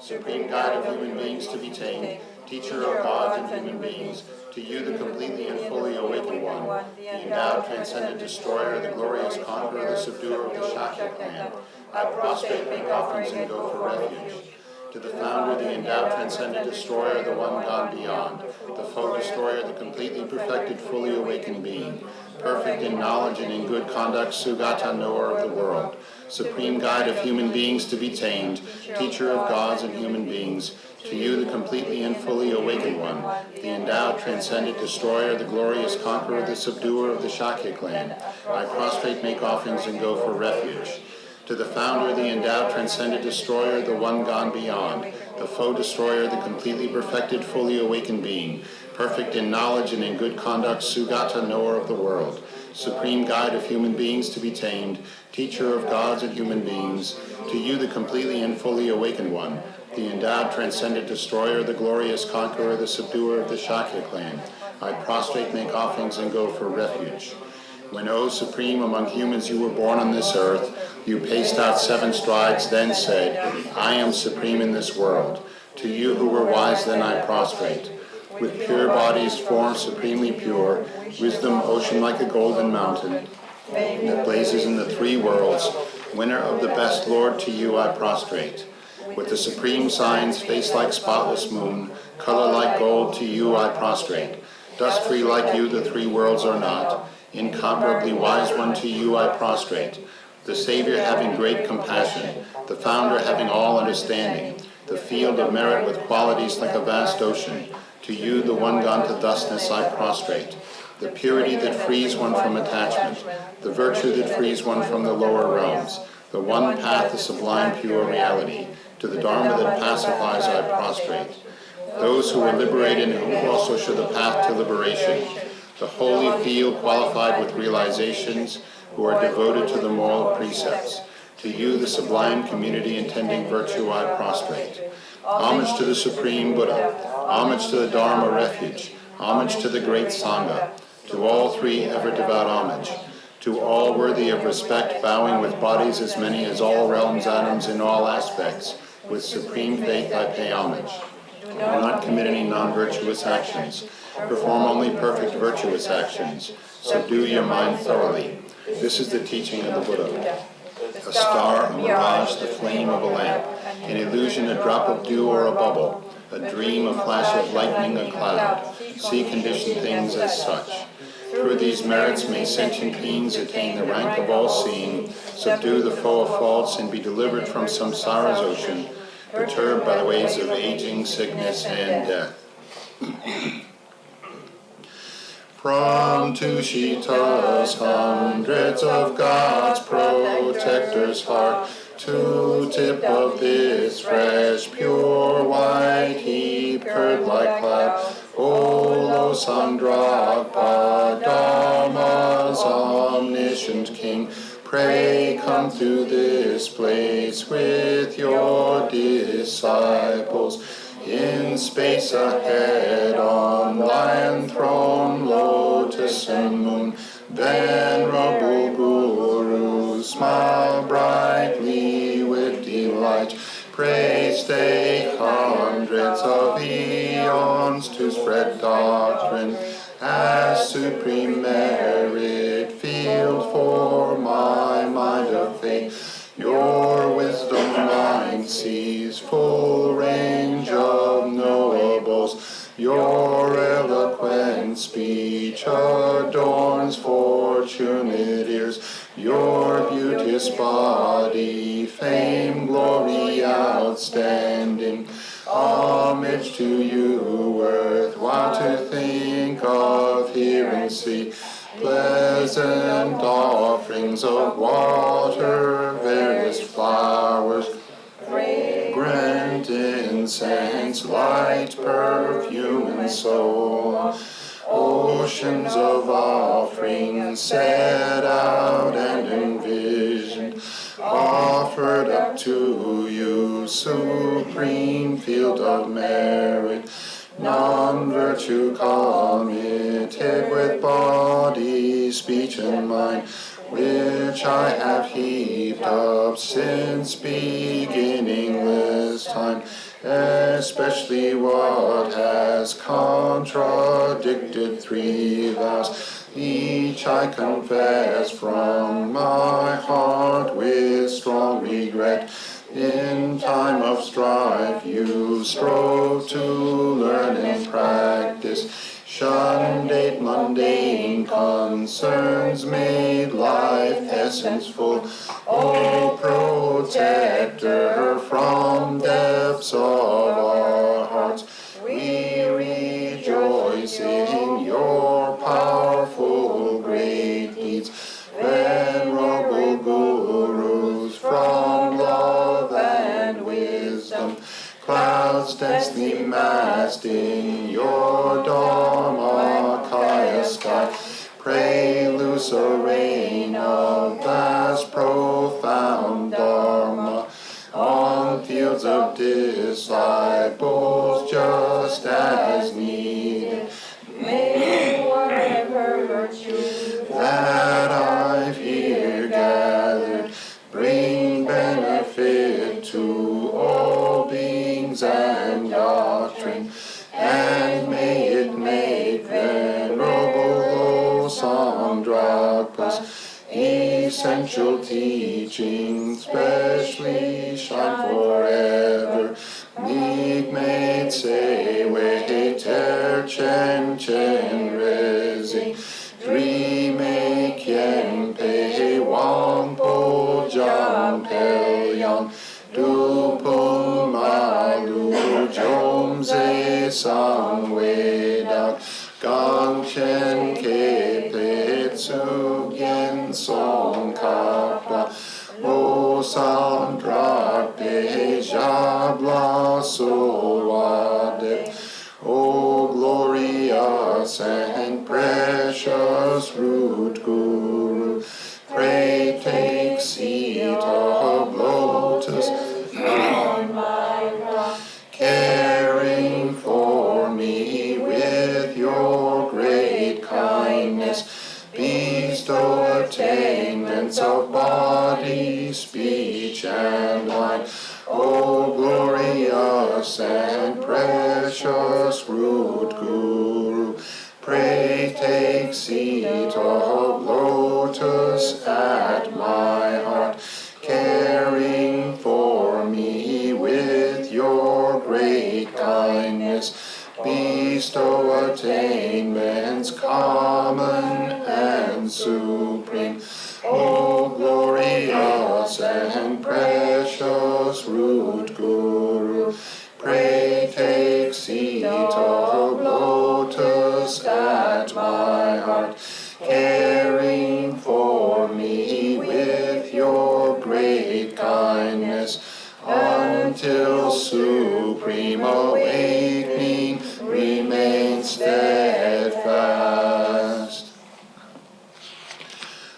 supreme guide of human beings to be tamed, teacher of gods and human beings, to you the completely and fully awakened one, the endowed, transcendent destroyer, the glorious conqueror, the subduer of the Shakya clan, I prostrate, make offerings, and go for refuge. To the founder, the endowed, transcendent destroyer, the one gone beyond, the foe destroyer, the completely perfected, fully awakened being, perfect in knowledge and in good conduct, Sugata, knower of the world, supreme guide of human beings to be tamed, teacher of gods and human beings, to you the completely and fully awakened one, the endowed, transcendent destroyer, the glorious conqueror, the subduer of the Shakya clan, I prostrate, make offerings, and go for refuge. To the founder, the endowed, transcendent destroyer, the one gone beyond, the foe destroyer, the completely perfected, fully awakened being, perfect in knowledge and in good conduct, Sugata, knower of the world, supreme guide of human beings to be tamed, teacher of gods and human beings, to you the completely and fully awakened one, the endowed, transcendent destroyer, the glorious conqueror, the subduer of the Shakya clan, I prostrate, make offerings, and go for refuge. When, O Supreme, among humans you were born on this earth, you paced out 7 strides, then said, I am supreme in this world. To you who were wise then I prostrate. With pure bodies formed supremely pure, wisdom ocean like a golden mountain, that blazes in the 3 worlds, winner of the best Lord, to you I prostrate. With the supreme signs, face like spotless moon, color like gold, to you I prostrate. Dust-free like you the 3 worlds are not, incomparably wise one, to you I prostrate. The Savior having great compassion, the Founder having all understanding, the field of merit with qualities like a vast ocean, to you the one gone to thusness I prostrate. The purity that frees one from attachment, the virtue that frees one from the lower realms, the one path, the sublime pure reality, to the Dharma that pacifies I prostrate. Those who are liberated and who also show the path to liberation, the holy field qualified with realizations, who are devoted to the moral precepts. To you, the sublime community intending virtue, I prostrate. Homage to the Supreme Buddha, homage to the Dharma refuge, homage to the great Sangha, to all 3 ever devout homage, to all worthy of respect, bowing with bodies as many as all realms, atoms in all aspects, with supreme faith I pay homage. Do not commit any non-virtuous actions, perform only perfect virtuous actions, subdue your mind thoroughly. This is the teaching of the Buddha. A star, a mirage, the flame of a lamp, an illusion, a drop of dew or a bubble, a dream, a flash of lightning, a cloud. See conditioned things as such. Through these merits may sentient beings attain the rank of all-seeing, subdue the foe of faults, and be delivered from samsara's ocean, perturbed by the waves of aging, sickness, and death. From Tushita's hundreds of God's protector's heart, to tip of this fresh, pure, white heap, curd like cloud, O Sangdragpa, Dharma's omniscient King, pray come to this place with your disciples. In space ahead, on lion throne, lotus and moon, venerable Guru, smile brightly with delight. Pray stay hundreds of eons to spread doctrine as supreme merit field for my mind of faith. Your wisdom mind sees full range of knowables. Your eloquent speech adorns fortunate ears. Your beauteous body, fame, glory outstanding. Homage to you, worthwhile to think of, hear and see. Pleasant offerings of water, various flowers, fragrant incense, light, perfume, and soul. Oceans of offerings set out and envisioned, offered up to you, supreme field of merit. Non-virtue committed with body, speech, and mind, which I have heaped up since beginningless time, especially what has contradicted 3 vows. Each I confess from my heart with strong regret. In time of strife you strove to learn and practice, shunned 8 mundane concerns, made life essence full. O protector from depths of our hearts, we rejoice in your powerful great deeds. Venerable gurus from love and wisdom, clouds densely massed in your Dharmakaya sky, pray loose a rain of vast profound Dharma on fields of disciples just as needed. May whatever virtue that I've here gathered bring benefit to all beings and doctrine, and may it make Venerable Losangdrapa's essential teachings specially shine forever. Meek made say wei ter chen rezi, dream kien pei wang po jang pel yang, du pung malu jom ze sang wei dak, gang chen ke pe tsu gien Tsongkhapa, O Sandrape Jabla Soade, O glorious and precious root Guru, pray take seat of lotus on my rock, caring for me with your great kindness. Bestow attainments of body, speech, and mind. O glorious and precious root Guru, pray take seat of lotus at my heart, caring for me with your great kindness. Bestow attainments common and supreme. O glorious and precious root Guru, pray take seat of lotus at my heart, caring for me with your great kindness, until supreme awakening remain steadfast.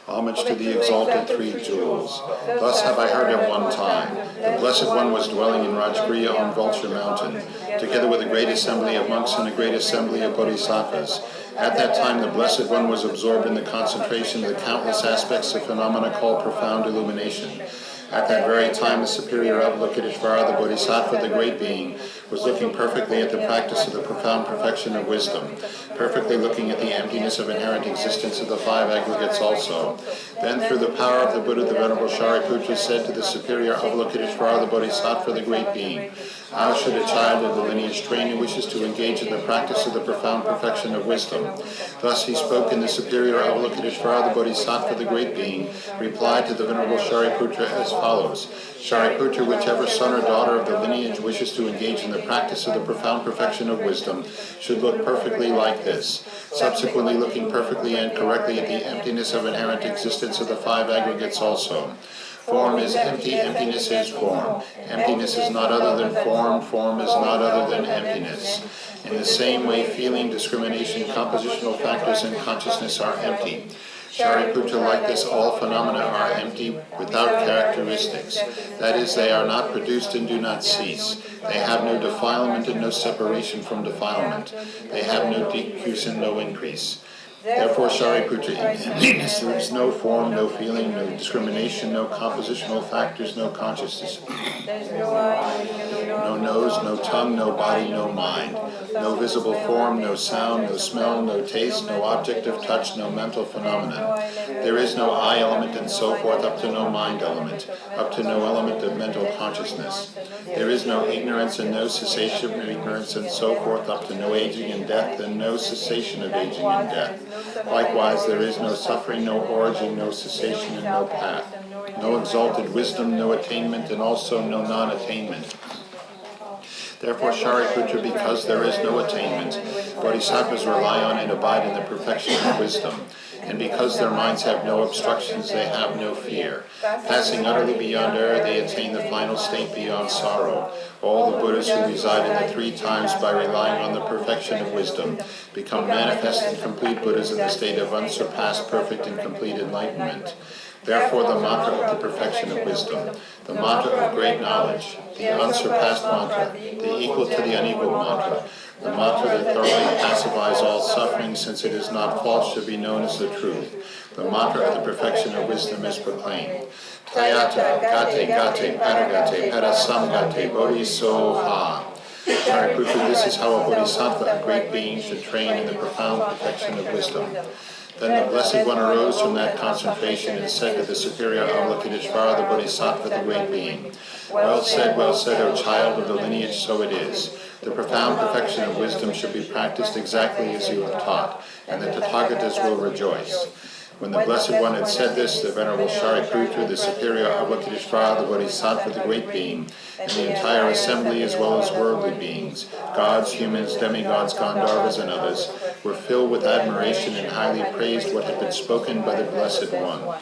Homage to the exalted 3 jewels. Thus have I heard at one time. The Blessed One was dwelling in Rajgriha on Vulture Mountain, together with a great assembly of monks and a great assembly of bodhisattvas. At that time, the Blessed One was absorbed in the concentration of the countless aspects of phenomena called profound illumination. At that very time, the superior Avalokiteshvara, the Bodhisattva, the Great Being, was looking perfectly at the practice of the profound perfection of wisdom, perfectly looking at the emptiness of inherent existence of the 5 aggregates also. Then, through the power of the Buddha, the Venerable Shariputra said to the superior Avalokiteshvara, the Bodhisattva, the Great Being, how should a child of the lineage train who wishes to engage in the practice of the profound perfection of wisdom? Thus he spoke, and the superior Avalokiteshvara, the Bodhisattva, the Great Being, replied to the Venerable Shariputra as follows. Shariputra, whichever son or daughter of the lineage wishes to engage in the practice of the profound perfection of wisdom should look perfectly like this, subsequently looking perfectly and correctly at the emptiness of inherent existence of the 5 aggregates also. Form is empty, emptiness is form. Emptiness is not other than form, form is not other than emptiness. In the same way, feeling, discrimination, compositional factors, and consciousness are empty. Shariputra, like this, all phenomena are empty, without characteristics. That is, they are not produced and do not cease. They have no defilement and no separation from defilement. They have no decrease and no increase. Therefore, Shariputra, in emptiness there is no form, no feeling, no discrimination, no compositional factors, no consciousness, no nose, nose, no tongue, no body, no mind. No visible form, no sound, no smell, no taste, no object of touch, no mental phenomenon. There is no I element and so forth up to no mind element, up to no element of mental consciousness. There is no ignorance and no cessation of ignorance and so forth up to no aging and death and no cessation of aging and death. Likewise, there is no suffering, no origin, no cessation and no path. No exalted wisdom, no attainment, and also no non-attainment. Therefore, Shariputra, because there is no attainment, bodhisattvas rely on and abide in the perfection of wisdom. And because their minds have no obstructions, they have no fear. Passing utterly beyond error, they attain the final state beyond sorrow. All the Buddhas who reside in the three times by relying on the perfection of wisdom become manifest and complete Buddhas in the state of unsurpassed, perfect, and complete enlightenment. Therefore, the mantra of the perfection of wisdom, the mantra of great knowledge, the unsurpassed mantra, the equal to the unequal mantra, the mantra that thoroughly pacifies all suffering, since it is not false, should be known as the truth. The mantra of the perfection of wisdom is proclaimed. Tayata, gate, gate, paragate, parasamgate, bodhisoha. Shariputra, this is how a bodhisattva, a great being, should train in the profound perfection of wisdom. Then the Blessed One arose from that concentration and said to the superior Avalokiteshvara, the Bodhisattva, the great being, well said, O child of the lineage, so it is. The profound perfection of wisdom should be practiced exactly as you have taught, and the Tathagatas will rejoice. When the Blessed One had said this, the Venerable Shariputra, the superior Avalokiteshvara, the Bodhisattva, the great being, and the entire assembly, as well as worldly beings, gods, humans, demigods, Gandharvas, and others, were filled with admiration and highly praised what had been spoken by the Blessed One.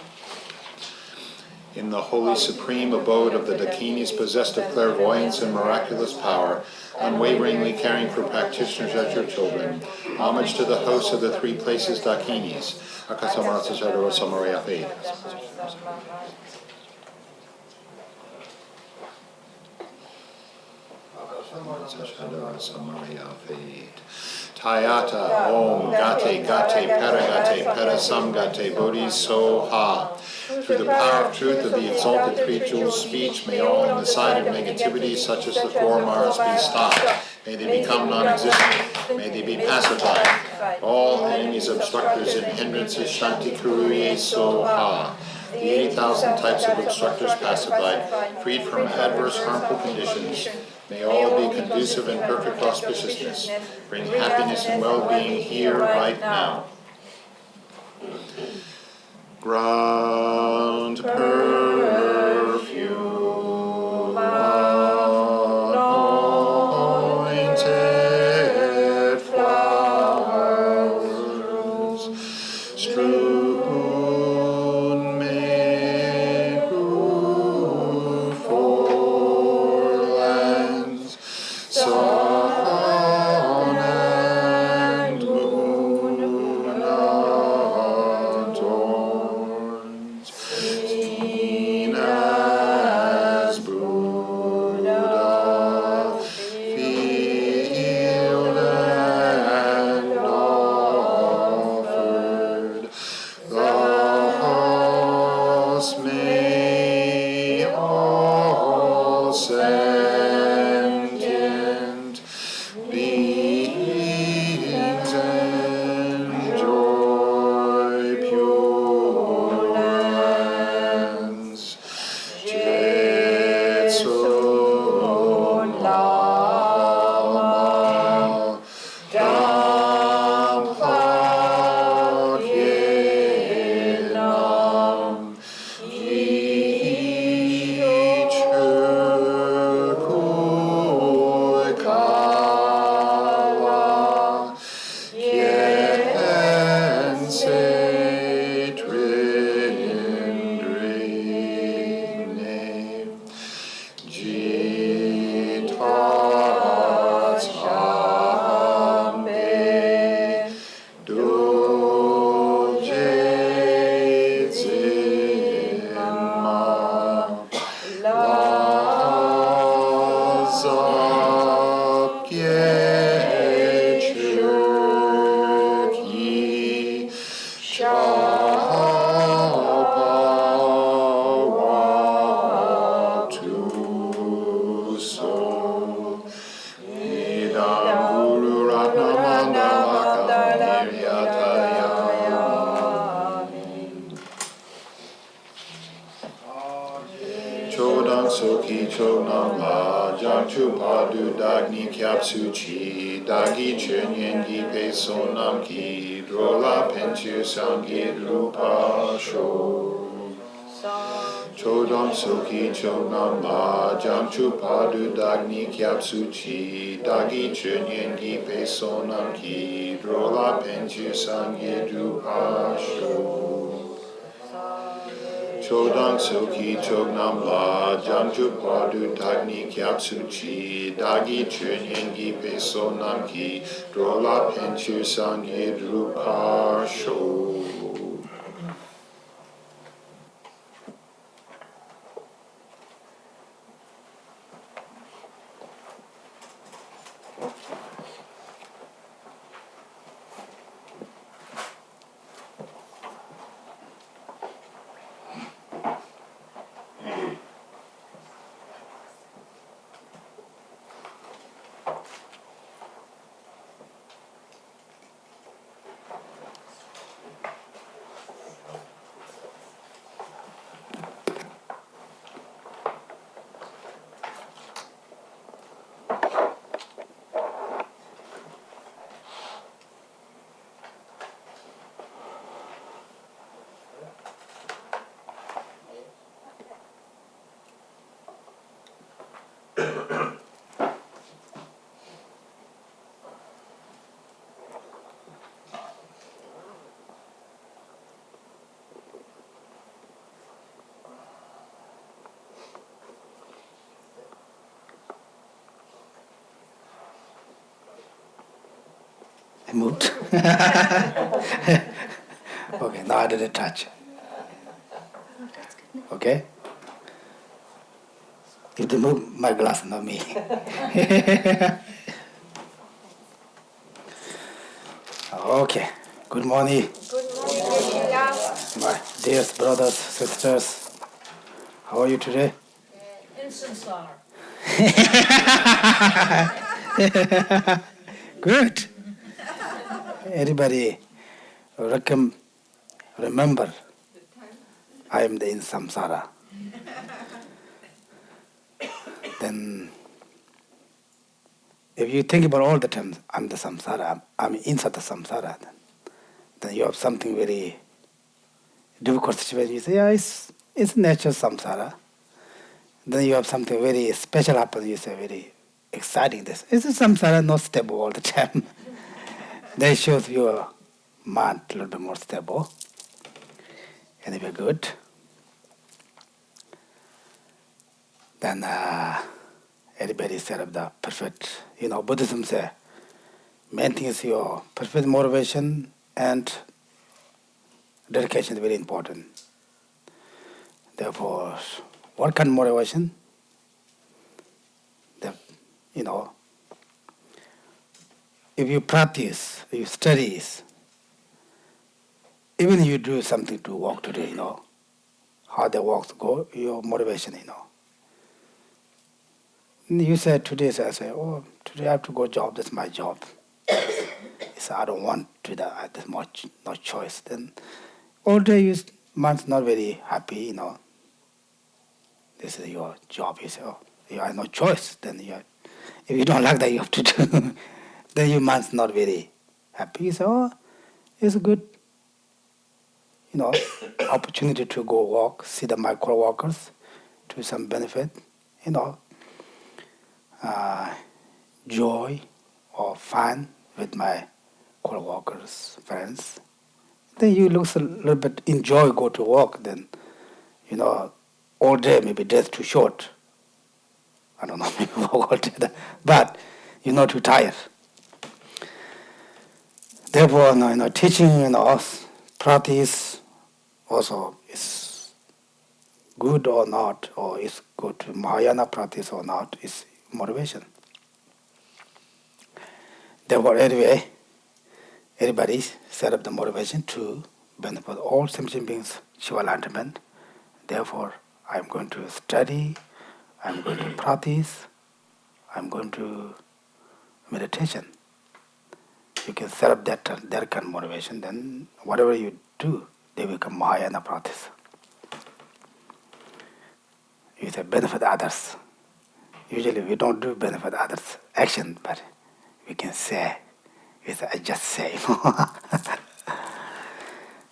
In the holy supreme abode of the Dakinis, possessed of clairvoyance and miraculous power, unwaveringly caring for practitioners as your children, homage to the hosts of the three places Dakinis, Akasamarasa Shadara Samaria Faith. Tayata, Om, Gate, Gate, Paragate, Parasamgate, Bodhisoha. Through the power of truth of the exalted three jewels speech, may all on the side of negativity, such as the four Maras, be stopped. May they become non-existent. May they be pacified. All enemies, obstructors, and hindrances, Shanti Kuruye Soha. The 80,000 types of obstructors pacified, freed from adverse, harmful conditions. May all be conducive and perfect auspiciousness. Bring happiness and well-being here, right now. Ground perfume, anointed flowers, strewn made for lands, sun and moon adorned, seen as Buddha, field and offered. Thus may all sentient beings enjoy pure lands. Jetsun Lama Dampa Kyenam Yichurkuikawa Yense Trindrine Jitatambe Dojezima Lazapyechurki Chapawatu So Jang chu pa du dagni kyap su chi, dagi chen yen gi pe son nam ki, dro la pen chu sang gi rupa sho. Chodam soki chom nam la, jang chu pa du dagni kyap su chi, dagi chen yen gi pe son nam ki, dro la pen chu sang gi rupa sho. Chodang soki chog nam la, jang chu pa du dagni kyap su chi, dagi chen yen gi pe son nam ki, dro la pen chu sang gi rupa sho. I moved. Okay, now I didn't touch. Okay? You to move my glass, not me. Okay. Good morning. Good morning, My dear brothers, sisters. How are you today? in samsara. Good. Everybody remember, I am the in samsara. Then, if you think about all the time, I'm the samsara, I'm inside the samsara, then you have something very difficult situation. You say, yeah, it's natural samsara. Then you have something very special happen. You say, very exciting. This is samsara, not stable all the time. That shows your mind a little bit more stable. Anyway, good. Then everybody set up the perfect, Buddhism say, main thing is your perfect motivation and dedication is very important. Therefore, what kind of motivation? If you practice, if you study, even if you do something to walk today, how the walks go, your motivation, You said today, so I say, oh, today I have to go job, that's my job. You say, I don't want to do that, there's much, no choice. Then all day you mind's not very happy, This is your job, you say, oh, you have no choice. Then if you don't like that, you have to do. Then your mind's not very happy. You say, oh, it's a good, opportunity to go walk, see the micro walkers, to some benefit, joy or fun with my co-workers, friends. Then you look a little bit enjoy go to work. Then, all day maybe day's too short. I don't know, maybe work all day, but you're not too tired. Therefore, teaching, practice also is good or not, or is good to Mahayana practice or not, is motivation. Therefore, anyway, everybody set up the motivation to benefit all sentient beings, Shiva enlightenment. Therefore, I'm going to study, I'm going to practice, I'm going to meditation. You can set up that kind of motivation, then whatever you do, they become Mahayana practice. You say benefit others. Usually we don't do benefit others action, but we can say, I just say.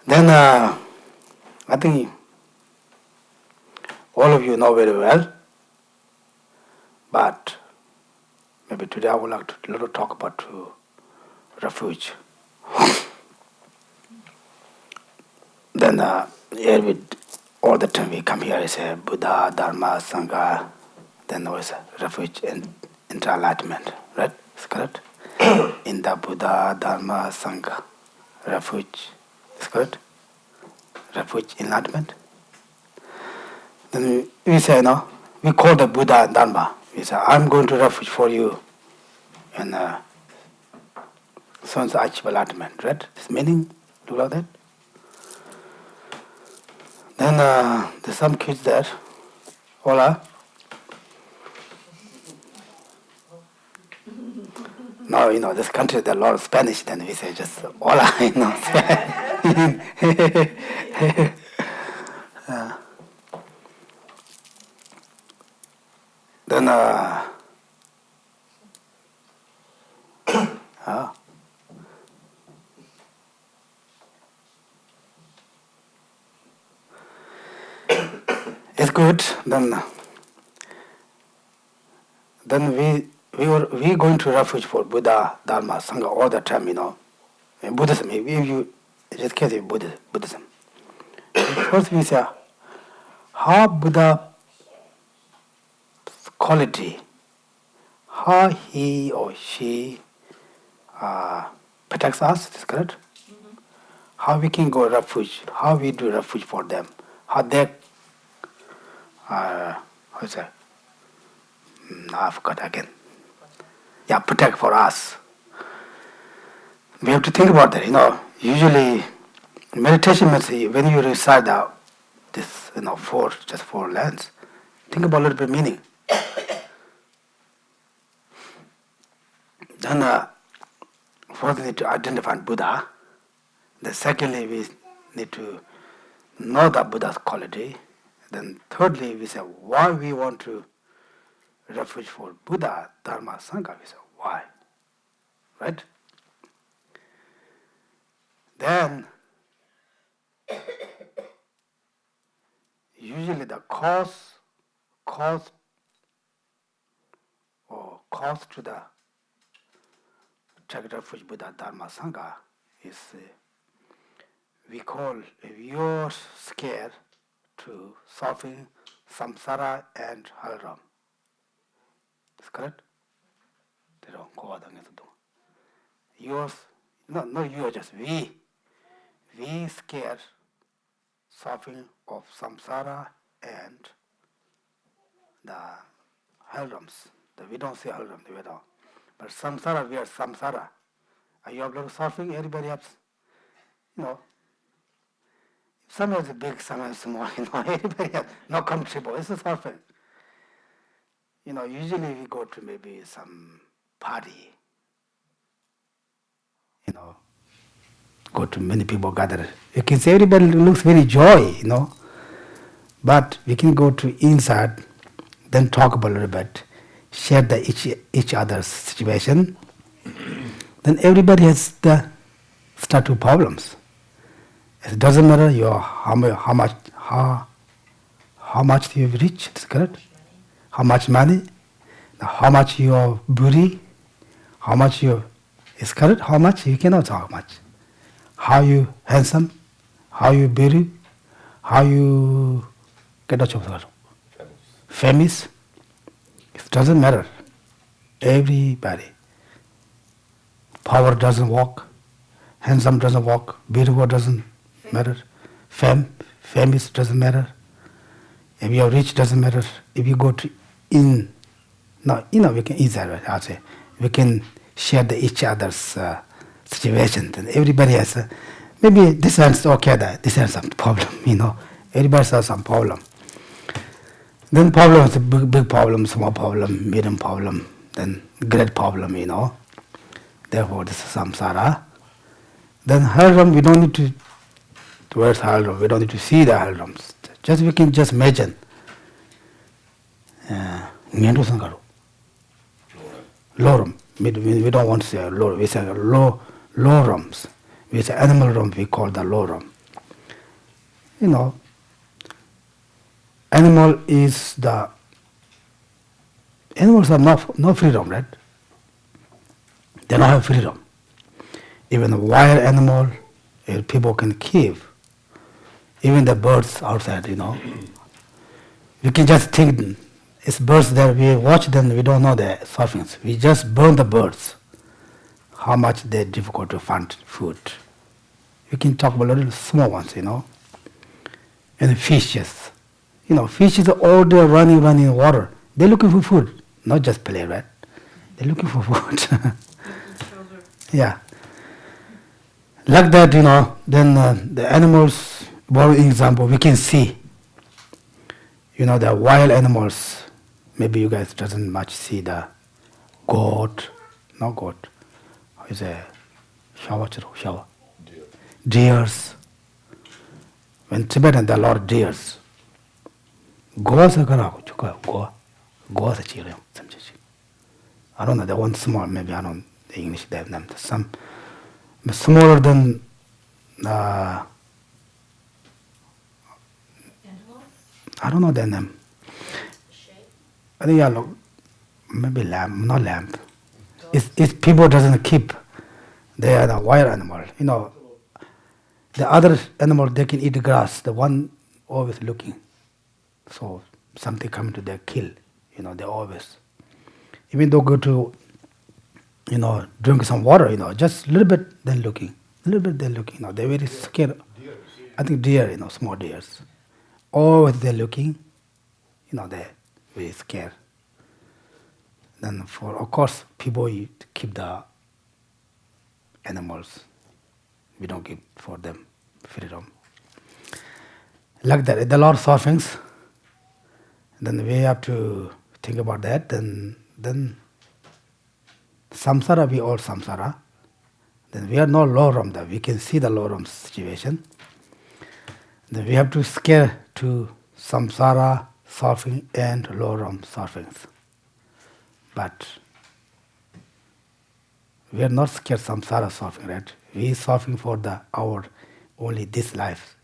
Then I think all of you know very well, but maybe today I would like to little talk about refuge. Then here all the time we come here is Buddha, Dharma, Sangha, then there is refuge and enlightenment, right? Is correct? In the Buddha, Dharma, Sangha, refuge, is correct? Refuge, enlightenment. Then we say, no, we call the Buddha and Dharma. We say, I'm going to refuge for you. And so and so achieve enlightenment, right? This meaning, look like that. Then there's some kids there. Hola. Now, this country, there are a lot of Spanish, then we say just hola, Then, it's good. Then we going to refuge for Buddha, Dharma, Sangha all the time, In Buddhism, if you just case of Buddhism. First we say, how Buddha quality, how he or she protects us, is correct? Mm-hmm. How we can go refuge, how we do refuge for them, how they, how is that? I forgot again. Yeah, protect for us. We have to think about that, Usually, meditation means when you recite this, four lines, think about a little bit meaning. Then, first we need to identify Buddha. Then secondly, we need to know the Buddha's quality. Then thirdly, we say why we want to refuge for Buddha, Dharma, Sangha. We say why, right? Then usually the cause to the check refuge Buddha, Dharma, Sangha is we call you're scared to soften samsara and halram. Is correct? They don't go out against the yours, no, you are just we. We scared suffering of samsara and the halrams. We don't say halram, we don't. But samsara, we are samsara. Are you of suffering? Everybody else, some is big, some is small, everybody else, no comfortable, it's a suffering. Usually we go to maybe some party, go to many people gather. You can say everybody looks very joy, but we can go to inside, then talk about a little bit, share the each other's situation. Then everybody has the start to problems. It doesn't matter how much you've reached, is correct? How much money, how much your booty, how much is correct? How much you cannot talk much. How you handsome, how you beauty, how you get a job, famous. It doesn't matter. Everybody. Power doesn't work, handsome doesn't work, beautiful doesn't matter, famous doesn't matter. If you are rich, doesn't matter. If you go to we can inside, I'll say, we can share each other's situation. Then everybody has maybe this one's okay, this has some problem, Everybody has some problem. Then problem is a big problem, small problem, medium problem, then great problem, Therefore, this is samsara. Then halram, we don't need to towards halram. We don't need to see the halrams. We can just imagine. Lorum. We don't want to say lorum. We say lorums. We say animal rum. We call the lorum. Animals are no freedom, right? They don't have freedom. Even the wild animal, people can keep. Even the birds outside, We can just think it's birds there. We watch them. We don't know the surfings. We just burn the birds. How much they're difficult to find food. We can talk about little small ones, And fishes. Fishes are all day running in water. They're looking for food, not just play, right? They're looking for food. Yeah. Like that, then the animals, one example, we can see, the wild animals. Maybe you guys doesn't much see the goat, no goat. How is it? Shawa. Deers. When Tibetan, there are a lot of deers. Goas are goa. Goas are children. I don't know, the one small, maybe I don't know the English they have named. Some smaller than I don't know their name. I think maybe lamb, not lamb. If people doesn't keep, they are the wild animal. The other animal they can eat grass. The one always looking. So something come to their kill. They always. Even though go to, drink some water. Just a little bit then looking, they're very scared. I think deer, small deers. Always they're looking. They're very scared. Then of course, people keep the animals. We don't give for them freedom. Like that, there are a lot of surfings. Then we have to think about that. Then samsara, we all samsara. Then we are no lorum. We can see the lorum situation. Then we have to scare to samsara surfing and lorum surfings. But we are not scared samsara surfing, right? We are surfing for our only this life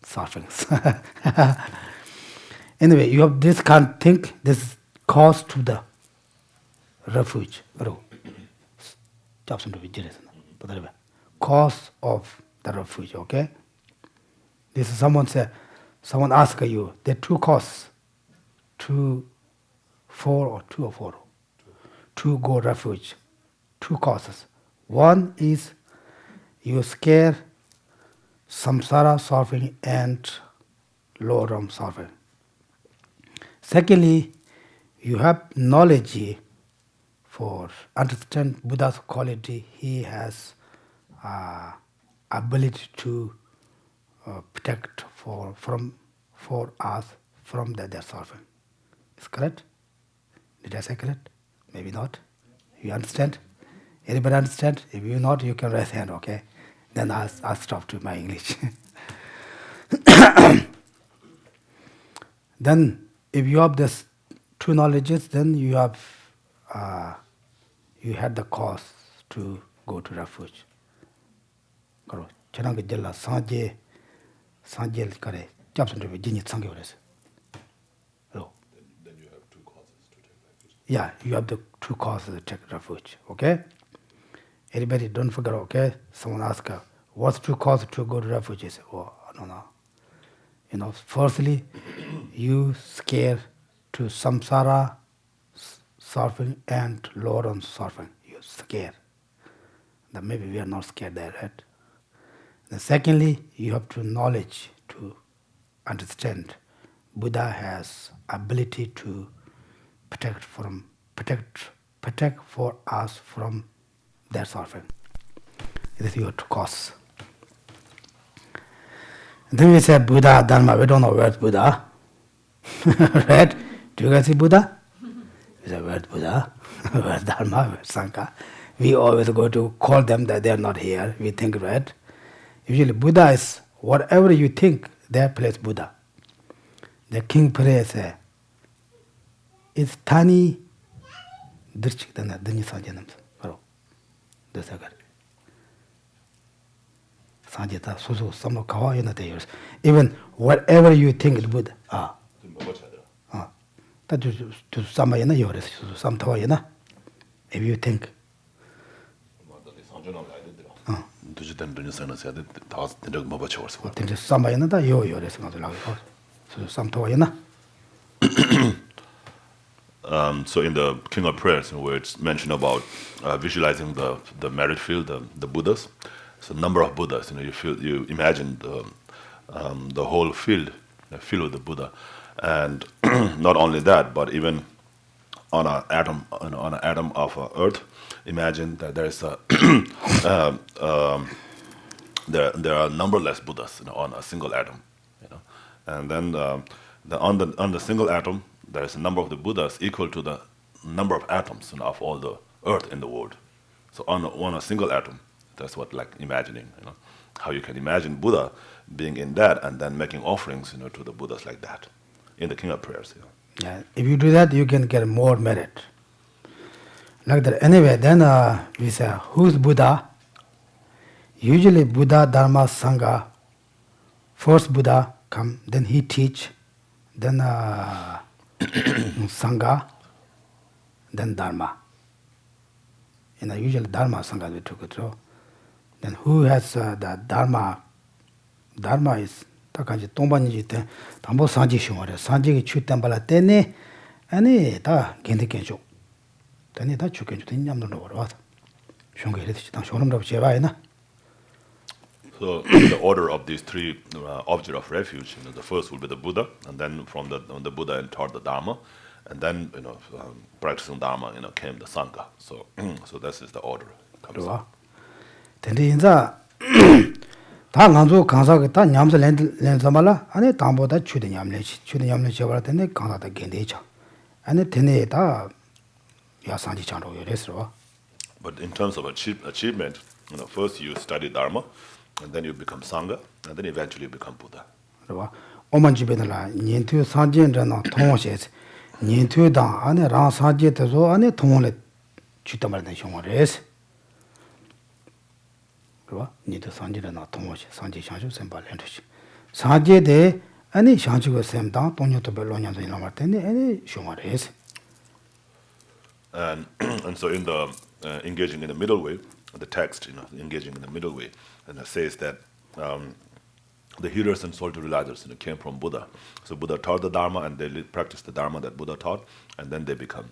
surfings. Anyway, you have this can't think, this cause to the refuge. Cause of the refuge, okay? This is someone ask you, there are two causes. 2 or 4. To go refuge. 2 causes. One is you scare samsara surfing and lorum surfing. Secondly, you have knowledge for understand Buddha's quality. He has ability to protect for us from their suffering. Is correct? Did I say correct? Maybe not. You understand? Anybody understand? If you not, you can raise hand, okay? Then I'll stop to my English. Then, if you have this 2 knowledges, then you have you had the cause to go to refuge. Then you have 2 causes to take refuge. Yeah, you have the 2 causes to take refuge. Okay? Anybody don't forget, okay? Someone ask, what's 2 causes to go to refuge? You say, oh, I don't know. Firstly, you scare to samsara surfing and lorum surfing. You're scared. Then maybe we are not scared there, right? Then secondly, you have to knowledge to understand. Buddha has ability to protect for us from their suffering. This is your 2 cause. And then we say Buddha, Dharma. We don't know where's Buddha. Right? Do you guys see Buddha? We say, where's Buddha? Where's Dharma? Where's Sangha? We always go to call them that they are not here. We think, right? Usually Buddha is whatever you think, there place Buddha. The king prays, it's tiny dirchik dana dini sanje namsa paro desagar sanje ta susu samo kawa yana de yours even whatever you think it would ta tu sama yana yours susu sam tawa yana if you think sama yana da yo yours ngazo la susu sam tawa yana. So in the King of Prayers, where it's mentioned about visualizing the merit field, the Buddhas, so number of Buddhas, you imagine the whole field, filled with the Buddha, and not only that, but even on an atom, of Earth, imagine that there is a there are numberless Buddhas, on a single atom, and then on the single atom, there is a number of the Buddhas equal to the number of atoms of all the earth in the world. So on a single atom, that's what like imagining, how you can imagine Buddha being in that and then making offerings, to the Buddhas like that, in the King of Prayers. Yeah, if you do that, you can get more merit. Like that. Anyway, then we say, who's Buddha? Usually Buddha, Dharma, Sangha. First Buddha come, then he teach, then Sangha, then Dharma. Usually Dharma, Sangha we took it through. Then who has the Dharma? Dharma is takanji tombanji ten tambo sanji shungare sanji ki chu tembala tene ani ta gendi kenjo tene ta chu kenjo ten nyamdo no wa shungare de chi tang shonam ro cheba ina. So the order of these three objects of refuge, the first will be the Buddha, and then from the Buddha and taught the Dharma, and then practicing Dharma, came the Sangha. So so this is the order. Tende inza 다 간조 강사가 다 냠서 렌서말라 아니 담보다 추대 냠래 쳐버라 텐데 강사다 겐데죠 아니 테네다 야산지 장로 요래서. But in terms of achievement, first you study Dharma, and then you become Sangha, and then eventually you become Buddha. 그렇죠. 오만 집에들라 년투 산전전나 통화시에서 년투당 안에 랑 산제에서 안에 통원에 주담을 형어래서. 그렇죠. 니도 산지라나 통화시 산지 샹주 셈발렌듯이. 산제에 아니 샹주고 셈당 동료도 별로냐도 이나말 텐데 아니 형어래서. And so in the engaging in the middle way, the text, engaging in the middle way, and it says that the hearers and soul realizers came from Buddha. So Buddha taught the Dharma, and they practiced the Dharma that Buddha taught, and then they become,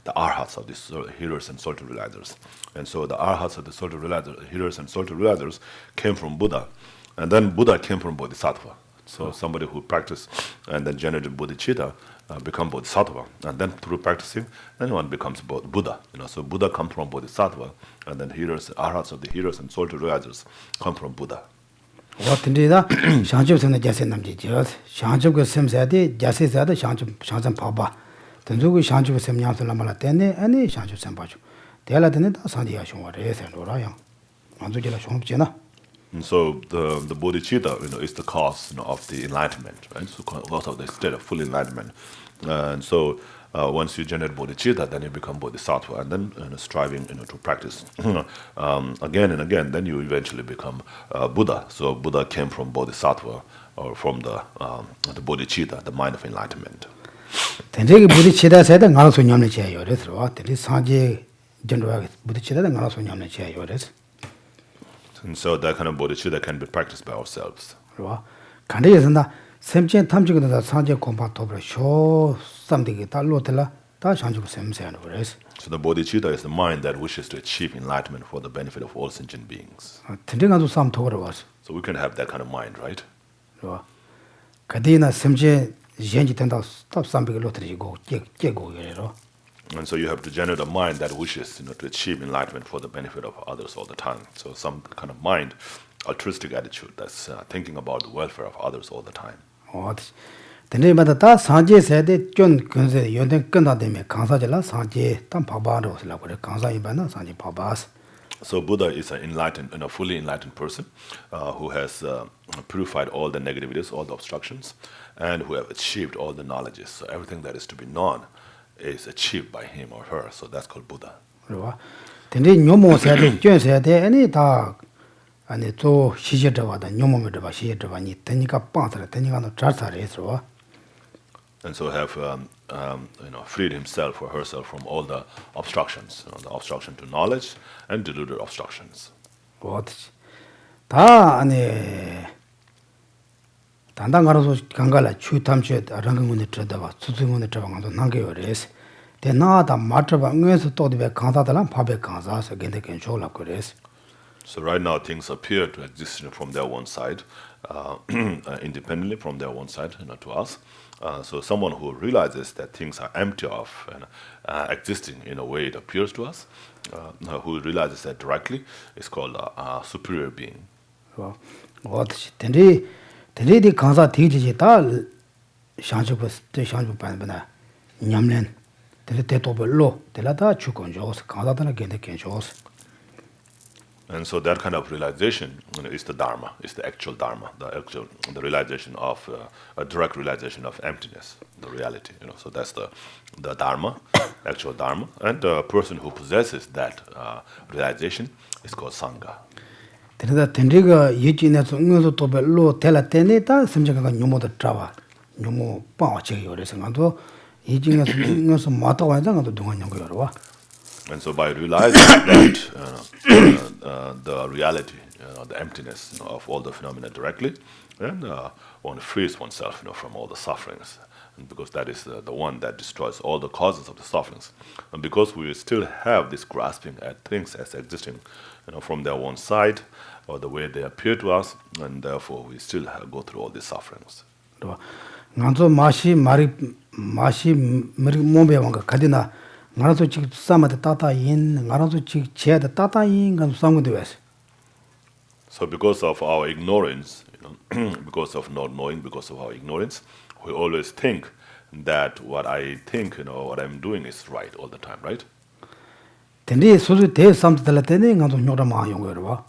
the arhats of these hearers and soul realizers. And so the arhats of the soul realizers, hearers and soul realizers, came from Buddha, and then Buddha came from Bodhisattva. So somebody who practiced and then generated bodhicitta become bodhisattva, and then through practicing, then one becomes Buddha. So Buddha comes from bodhisattva, and then arhats of the hearers and soul realizers come from Buddha. What indeed, Shanjub Jesse Namji, Shanjub Semsadi, Jesse said, Shanjum Papa. Then do we Shanjub Semyam Malatene, and Shanjub Sambaju. The Alatin, Sandia Shon, and Orion. Manzula Shonjena. And so the bodhicitta, is the cause of the enlightenment, right? So cause of the state of full enlightenment. And so once you generate bodhicitta, then you become bodhisattva, and then striving, to practice again and again, then you eventually become Buddha. So Buddha came from bodhisattva, or from the bodhicitta, the mind of enlightenment. Then bodhicitta said, "I'm also young." That is Sanjay General bodhicitta, and also young. And so that kind of bodhicitta can be practiced by ourselves. Can't isn't that? Semchen Tamjik that Sanjay Compa Tobra show something at Lotella, Tashanju Semsen. So the bodhicitta is the mind that wishes to achieve enlightenment for the benefit of all sentient beings. Tending to some Torahs. So we can have that kind of mind, right? Kadina Semche Genji Tenda stop something lottery go, go. And so you have to generate a mind that wishes, to achieve enlightenment for the benefit of others all the time. So some kind of mind, altruistic attitude that's thinking about the welfare of others all the time. The name of the Sanjay said, John Kunze, Yoden Kundademe, Kansajala, Sanjay, Tampabaros, like Kansa Ibana, Sanjay Pabas. So Buddha is an enlightened, a fully enlightened person who has purified all the negativities, all the obstructions, and who have achieved all the knowledges. So everything that is to be known is achieved by him or her. So that's called Buddha. 그러와 근데 뇨모 세대 쩐 세대 아니 다 아니 또 시제들와다 뇨모메들 봐 시제들와니 되니까 빵들 되니까 너 잘살해서 And so have freed himself or herself from all the obstructions, the obstruction to knowledge and deluded obstructions. 어떻지 다 아니 단단 가라서 강가라 추탐체 랑근문에 들어다가 수수문에 들어가서 남겨요레스 대나다 마트바 응에서 또디베 강다달랑 밥에 강사서 근데ken 졸라 그래스. So right now things appear to exist from their one side, independently from their one side, to us. So someone who realizes that things are empty of and existing in a way it appears to us, who realizes that directly, is called a superior being. 어떻지 대리디 강사 뒤지지 다 샹주부 반반나 냠len 대대도별로 대라다 주권조스 강다다나 견데ken 조스. And so that kind of realization is the Dharma, is the actual Dharma, the realization of a direct realization of emptiness, the reality. So that's the Dharma, actual Dharma, and the person who possesses that realization is called Sangha. 대리다 텐리가 예진에서 응어서 도별로 대라테네다 심정가 뇨모도 트라와 뇨모 빠와지 요래서 간도 예진에서 응어서 마다 와장도 동안 연구여와. And so by realizing that the reality, the emptiness of all the phenomena directly, then one frees oneself from all the sufferings. And because that is the one that destroys all the causes of the sufferings. And because we still have this grasping at things as existing from their one side, or the way they appear to us, and therefore we still go through all these sufferings. 간도 마시 몸배왕가 가디나 나라도 지 싸마데 따따인 나라도 지 제데 따따인 간 상무도 왜서. So because of our ignorance, because of not knowing, because of our ignorance, we always think that what I think, what I'm doing is right all the time, right? 근데 소소 대 삼들라 때네 간도 뇨라마 용거로 봐.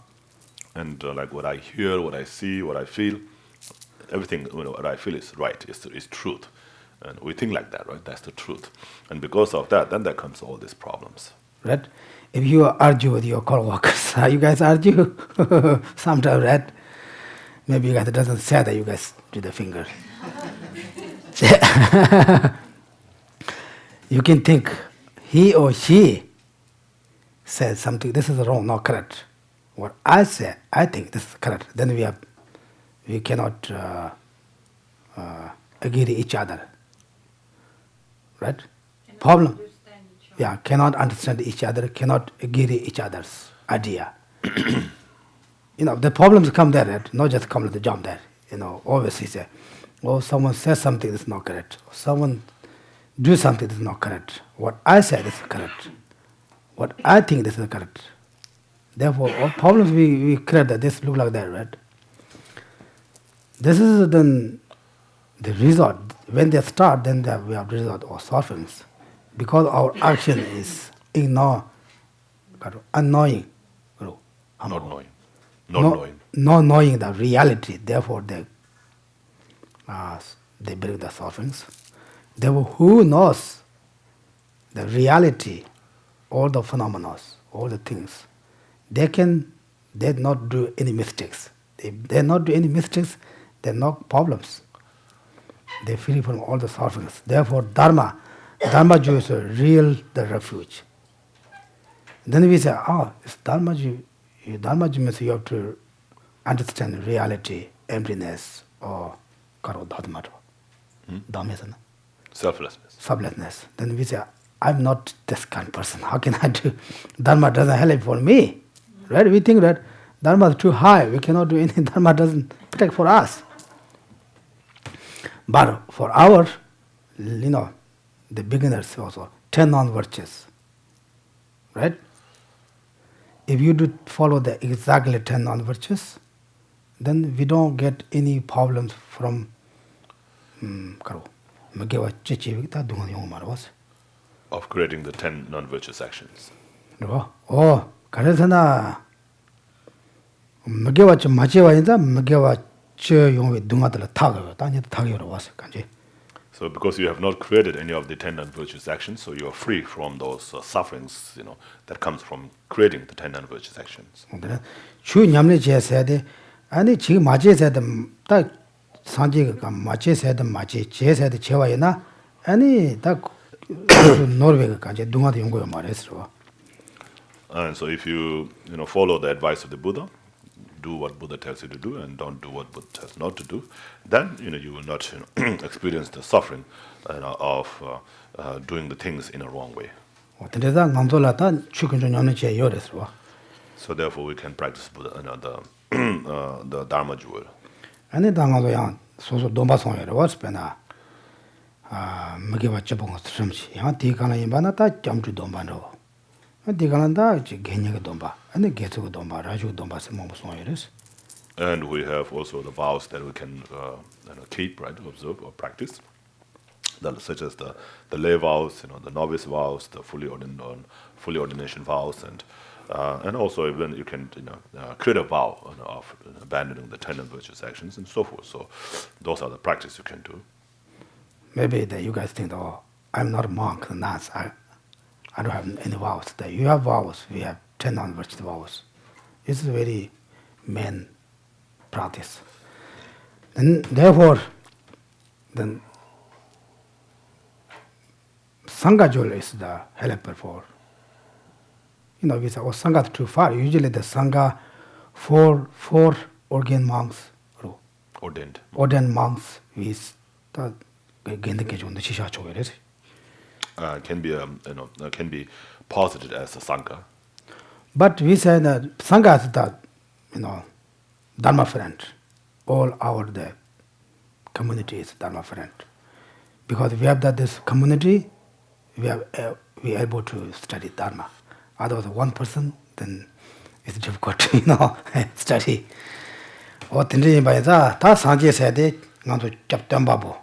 And like what I hear, what I see, what I feel, everything what I feel is right, is truth. And we think like that, right? That's the truth. And because of that, then there comes all these problems. Right? If you argue with your co-workers, you guys argue sometimes, right? Maybe you guys doesn't say that you guys do the finger. You can think he or she says something, this is wrong, not correct. What I say, I think this is correct. Then we cannot agree to each other. Right? Problem. Yeah, cannot understand each other, cannot agree to each other's idea. The problems come there, right? Not just come to the jump there. Always he say, someone says something that's not correct. Someone do something that's not correct. What I said is correct. What I think this is correct. Therefore, all problems we create that this look like that, right? This is then the result. When they start, then we have the result of sufferings. Because our action is annoying. Not knowing. Knowing. Not knowing the reality. Therefore, they bring the sufferings. Therefore, who knows the reality, all the phenomena, all the things, they not do any mistakes. They not do any mistakes, they're not problems. They're free from all the sufferings. Therefore, Dharma is the refuge. Then we say, it's Dharma means you have to understand reality, emptiness, or karo dharma. Selflessness. Then we say, I'm not this kind of person. How can I do? Dharma doesn't help for me. Right? We think that Dharma is too high. We cannot do anything. Dharma doesn't protect for us. But for our, the beginners also, 10 non-virtues. Right? If you do follow the exactly 10 non-virtues, then we don't get any problems from of creating the 10 non-virtuous actions. 그래서 나 먹여와 맞지와 인자 먹여와 저 용의 둥아들 타고 다니도 타기로 왔어 간지. So because you have not created any of the 10 non-virtuous actions, so you are free from those sufferings, that comes from creating the 10 non-virtuous actions. 주 냠내 제세데 아니 지금 맞제세데 딱 산지가 맞제세데 맞제 제세데 제와이나 아니 딱 노르웨가까지 동아도 연구가 말했어. And so if you follow the advice of the Buddha, do what Buddha tells you to do and don't do what Buddha tells not to do, then you will not experience the suffering of doing the things in a wrong way. 근데다 남돌라다 추근 좀 연는 제 요랬어. So therefore we can practice Buddha, the Dharma jewel. 아니 당하도야 소소 돈바송이라 왔으나 먹게 받지 보고 스름지. 야 디가나 임바나다 점주 돈바로. 디가나다 이제 개념의 돈바. 아니 계속 돈바 라주 돈바스 뭐송이랬어. And we have also the vows that we can keep, right, observe or practice, such as the lay vows, the novice vows, the fully ordination vows, and also even you can create a vow of abandoning the 10 virtuous actions and so forth. So those are the practice you can do. Maybe that you guys think, oh, I'm not a monk, a nuns. I don't have any vows. That you have vows. We have 10 non-virtuous vows. It's a very main practice. And therefore, then Sangha jewel is the helper for. We say, oh, Sangha is too far. Usually the Sangha, four ordained monks, ordained monks, can be posited as a Sangha. But we say that Sangha is the, Dharma friend. All the community is Dharma friend. Because we have this community, we are able to study Dharma. Otherwise, one person, then it's difficult to, study. Or Tindri ta Sanje said it, not to chap Tambabo.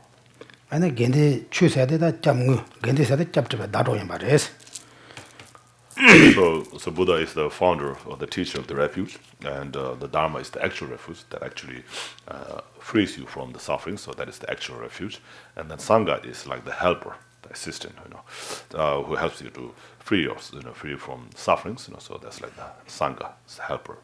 And again, they choose that Jamu, Gendi said it, chapter Dado in Bares. So Buddha is the founder or the teacher of the refuge, and the Dharma is the actual refuge that actually frees you from the suffering. So that is the actual refuge, and then Sangha is like the helper, the assistant, who helps you to free free from sufferings. So that's like the Sangha, it's the helper.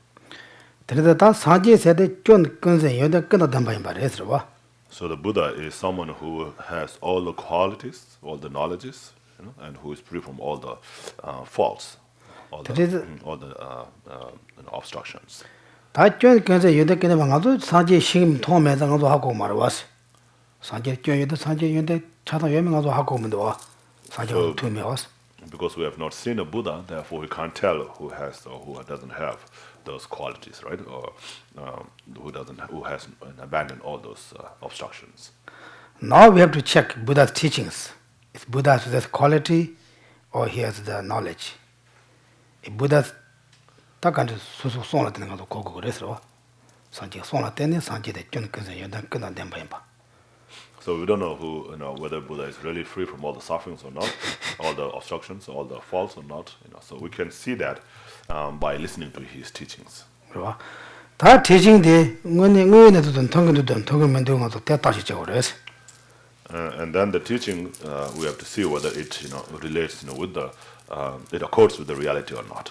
So the Buddha is someone who has all the qualities, all the knowledges, and who is free from all the faults, all the obstructions. Because we have not seen a Buddha, therefore we can't tell who has or who doesn't have those qualities, right? Or who has abandoned all those obstructions. Now we have to check Buddha's teachings. If Buddha has this quality or he has the knowledge. If Buddha's so we don't know whether Buddha is really free from all the sufferings or not, all the obstructions, all the faults or not. So we can see that by listening to his teachings. And then the teaching, we have to see whether it relates with the it accords with the reality or not.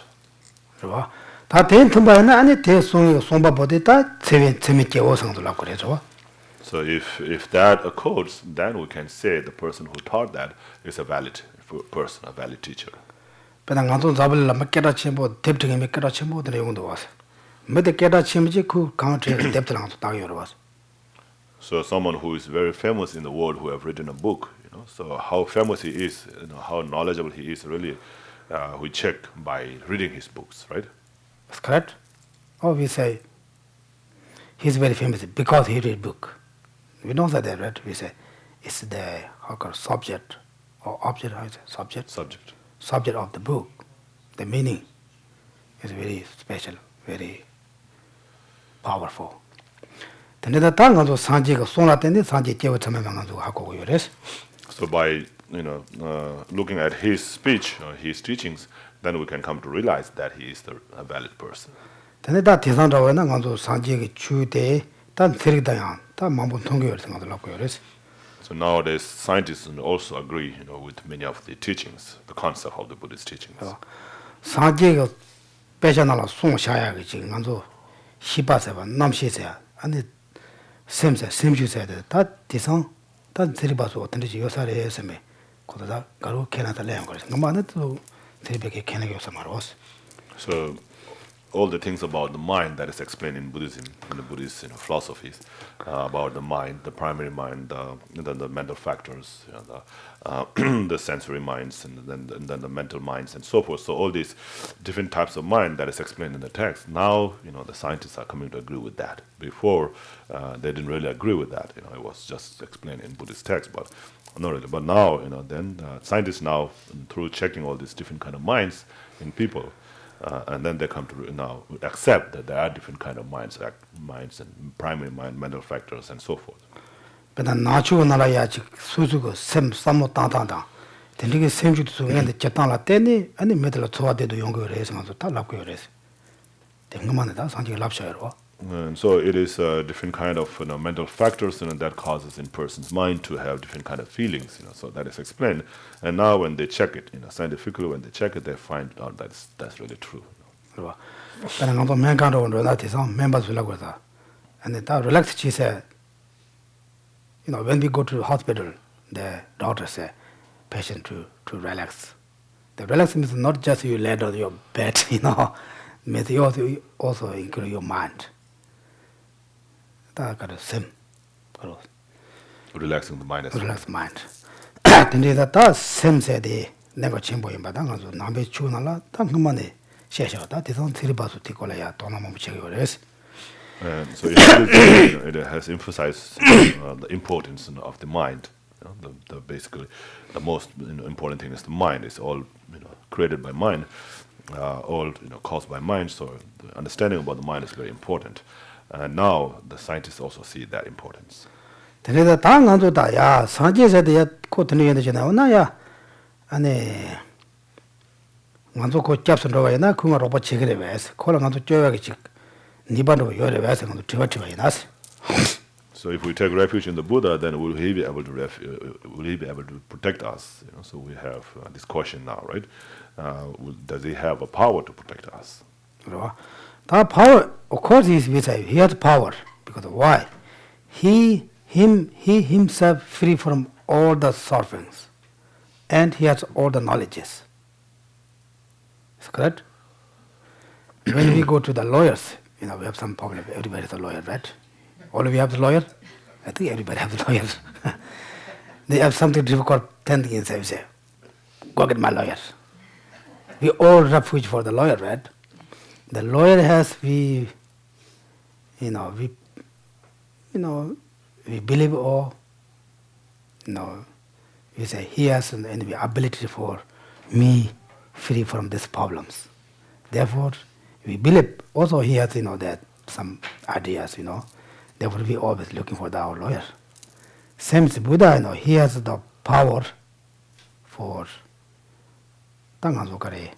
So if that accords, then we can say the person who taught that is a valid person, a valid teacher. So someone who is very famous in the world who have written a book, so how famous he is, how knowledgeable he is, really, we check by reading his books, right? That's correct. Or we say he's very famous because he read book. We don't say that, right? We say it's the subject or object. How is it? Subject of the book. The meaning is very special, very powerful. So by looking at his speech, his teachings, then we can come to realize that he is a valid person. So nowadays, scientists also agree, with many of the teachings, the concept of the Buddhist teachings. 상제가 배전하라 송샤야 지금 간도 시바세바 남시세야 아니 샘주세야 다 대상 다 들이봐서 어떤 지 요사를 해서매 거기다 가로 캐나다 내용 거지 너만도 들이베게 캐나게 요사 말었어. So all the things about the mind that is explained in Buddhism, in the Buddhist philosophies, about the mind, the primary mind, the mental factors, the sensory minds, and then the mental minds, and so forth. So all these different types of mind that is explained in the text. Now, the scientists are coming to agree with that. Before, they didn't really agree with that. It was just explained in Buddhist text, but not really. But now, then scientists now, through checking all these different kind of minds in people. And then they come to now accept that there are different kind of minds and primary mind, mental factors, and so forth. 근데 나주고 나라야 지 수수고 샘 삼모 땅땅땅. 되게 샘주도 속에는데 jet당라 때니 아니 메들로 좋아대도 연구를 해서 가서 다 납고 그래서. 된것만에다 상지가 납셔요. And so it is different kind of mental factors that causes in person's mind to have different kind of feelings. So that is explained. And now when they check it, scientifically, when they check it, they find out that's really true. 그렇죠. 그냥 아무 맹간도 온다 돼서 멤버스라고 해서. And that relax she said, when we go to the hospital, the doctor say, patient to relax. The relax means not just you lay on your bed, means you also include your mind. That's same. Relaxing the mind as well. Relax mind. 근데 다 same said 내가 침보인 바당아서 남배 추나라 딱 그만에 셰셔다 대선 들이봐서 뒤걸어야 돈아만 붙이고 그래서. And so it has emphasized the importance of the mind. The basically the most important thing is the mind. It's all created by mind, all caused by mind. So the understanding about the mind is very important. And now the scientists also see that importance. 근데 당한도다 야 상제세대 코트는 되잖아. 나야 아니 먼저 그 잡선로 와야나 그거 로봇 체크를 해서 콜랑 간도 쪼야게 지 니반도 요래 와서 간도 뒤바뒤바 나스. So if we take refuge in the Buddha, then will he be able to protect us? So we have this question now, right? Does he have a power to protect us? That power, of course, he has power because why? He himself free from all the sufferings, and he has all the knowledges. Is correct? When we go to the lawyers, we have some problem. Everybody is a lawyer, right? All of you have the lawyer? I think everybody has the lawyer. They have something difficult, 10 things inside, say, go get my lawyer. We all refuge for the lawyer, right? The lawyer has, we believe all, we say he has the ability for me free from these problems. Therefore, we believe also he has, that some ideas, Therefore, we always looking for our lawyer. Same as Buddha, he has the power for 당한소가래.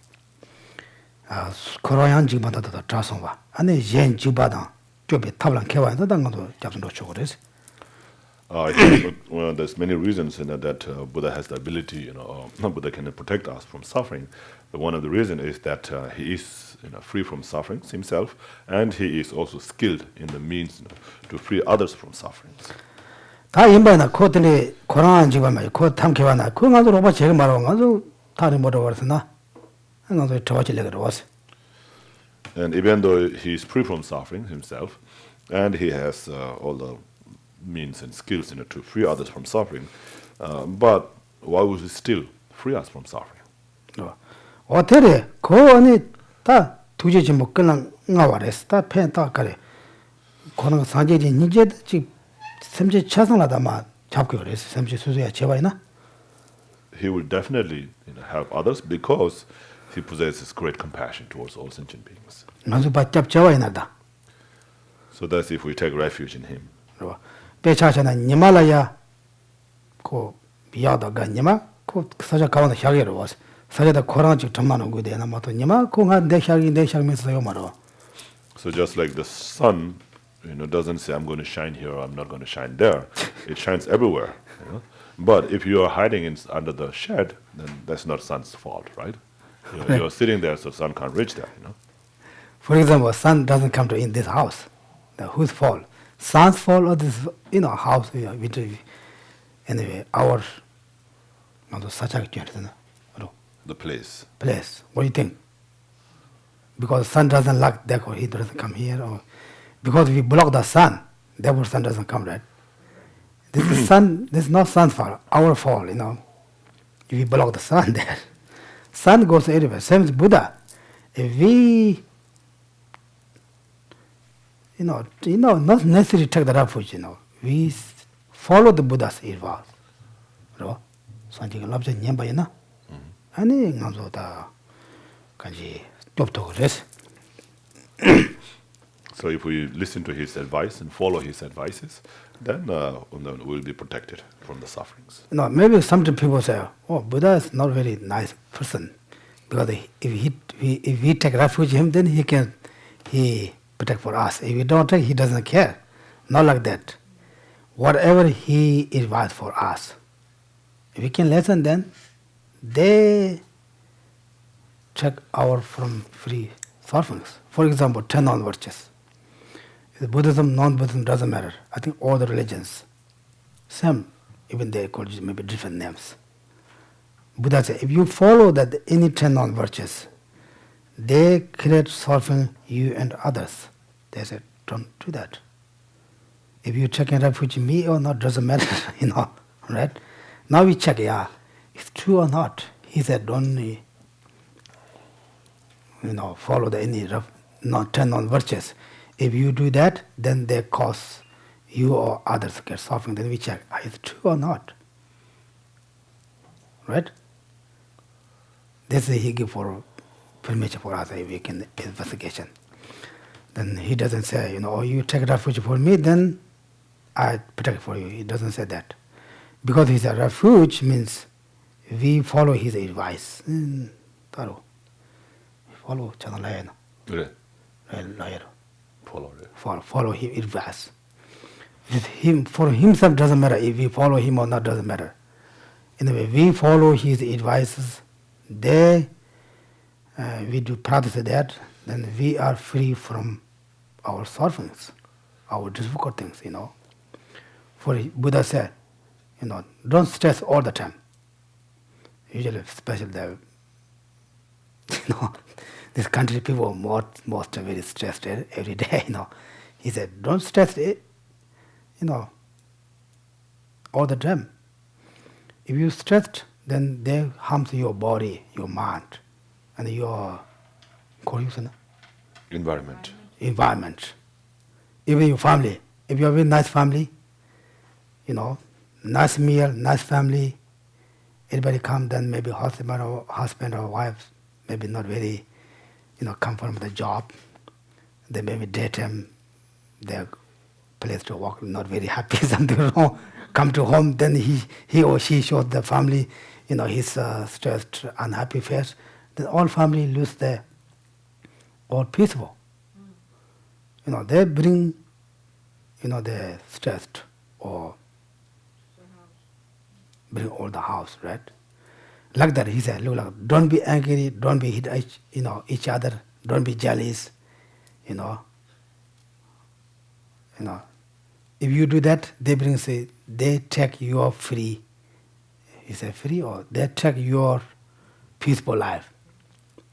코로양 지바다 트라송바. 아니 옌 지바다. 좁에 탑랑 개와서 당한도 잡선 놓쳐 그래서. I think there's many reasons that Buddha has the ability, Buddha can protect us from suffering. But one of the reasons is that he is free from suffering himself, and he is also skilled in the means to free others from suffering. 다 인바나 코들이 코로나 지금 말 코 탐케와나 그 가서 로바 제가 말하고 가서 다른 뭐라고 그랬나? 가서 저와질래 그러었어. And even though he is free from suffering himself, and he has all the means and skills to free others from suffering, but why would he still free us from suffering? 어때래? 그 안에 다 두제 좀 먹거나 나와래서 다 팬다 그래. 그런 상제지 이제 지 샘제 차상하다마 잡고 그래서 샘제 수수야 제와이나? He will definitely help others because he possesses great compassion towards all sentient beings. 나도 받잡 제와이나다. So that's if we take refuge in him. 배차잖아 니말라야 그 비야다가 니마 그 사자 가운데 향해로 와서 사자다 코랑지 정말 오고 되나 뭐또 니마 그가 내 향이 내 향면서요 말어. So just like the sun, doesn't say I'm going to shine here or I'm not going to shine there. It shines everywhere. But if you are hiding under the shed, then that's not sun's fault, right? You're sitting there, so sun can't reach there. For example, sun doesn't come to in this house. Now, whose fault? Sun's fault or this, house? Anyway, our such a The place. place. What do you think? Because sun doesn't like, therefore he doesn't come here, or because we block the sun, therefore sun doesn't come, right? This is sun. This is not sun's fault. Our fault, If we block the sun there, sun goes everywhere. Same as Buddha. If we, not necessarily take the refuge, we follow the Buddha's advice. Sanjiga labja nyemba yana. Ani ngamzo da kanji topto res. So if we listen to his advice and follow his advices, then we'll be protected from the sufferings. Maybe sometimes people say, "Oh, Buddha is not very nice person, because if we take refuge in him, then he protect for us. If we don't take, he doesn't care. Not like that. Whatever he advised for us, if we can listen, then they check our from free sufferings. For example, 10 non-virtues. Buddhism, non-Buddhism doesn't matter. I think all the religions, same, even they call it maybe different names. Buddha said, if you follow that any 10 non-virtues, they create suffering you and others. They said, don't do that. If you check in refuge me or not, doesn't matter, right? Now we check, it's true or not. He said, don't, follow the any 10 non-virtues. If you do that, then they cause you or others get suffering. Then we check, is it true or not? Right? This is he give for permission for us, if we can investigation. Then he doesn't say, you take refuge for me, then I protect for you. He doesn't say that. Because he's a refuge means we follow his advice. Follow Chanalaya. Follow his advice. For himself doesn't matter if we follow him or not, doesn't matter. Anyway, we follow his advices. We do practice that, then we are free from our sufferings, our difficult things, For Buddha said, don't stress all the time. Usually, especially this country people most very stressed every day, He said, don't stress it, all the time. If you stressed, then they harms your body, your mind, and your Environment. Even your family. If you have a nice family, nice meal, nice family, everybody come, then maybe husband or wife, maybe not very, come from the job. They maybe daytime, their place to work, not very happy, something wrong. Come to home, then he or she shows the family, his stressed, unhappy face. Then all family lose their all peaceful. They bring, the stressed or bring all the house, right? Like that, he said, look, don't be angry, don't be hit each other, don't be jealous, If you do that, they take your free. He said free, or they take your peaceful life.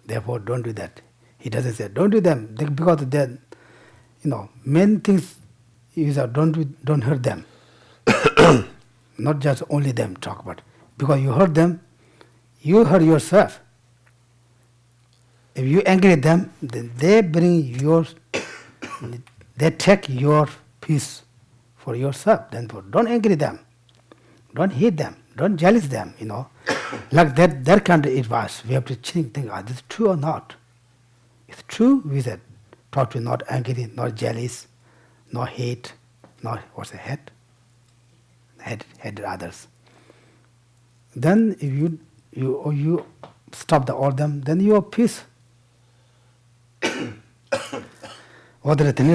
Therefore, don't do that. He doesn't say don't do them because then, main things is don't hurt them. Not just only them talk about. Because you hurt them, you hurt yourself. If you angry them, then they they take your peace for yourself. Then don't angry them, don't hate them, don't jealous them. Like that kind of advice. We have to think, is this true or not? If true, we said, talk to not angry, not jealous, not hate, not hate others. Then if you stop all them, then you are peace. Other than the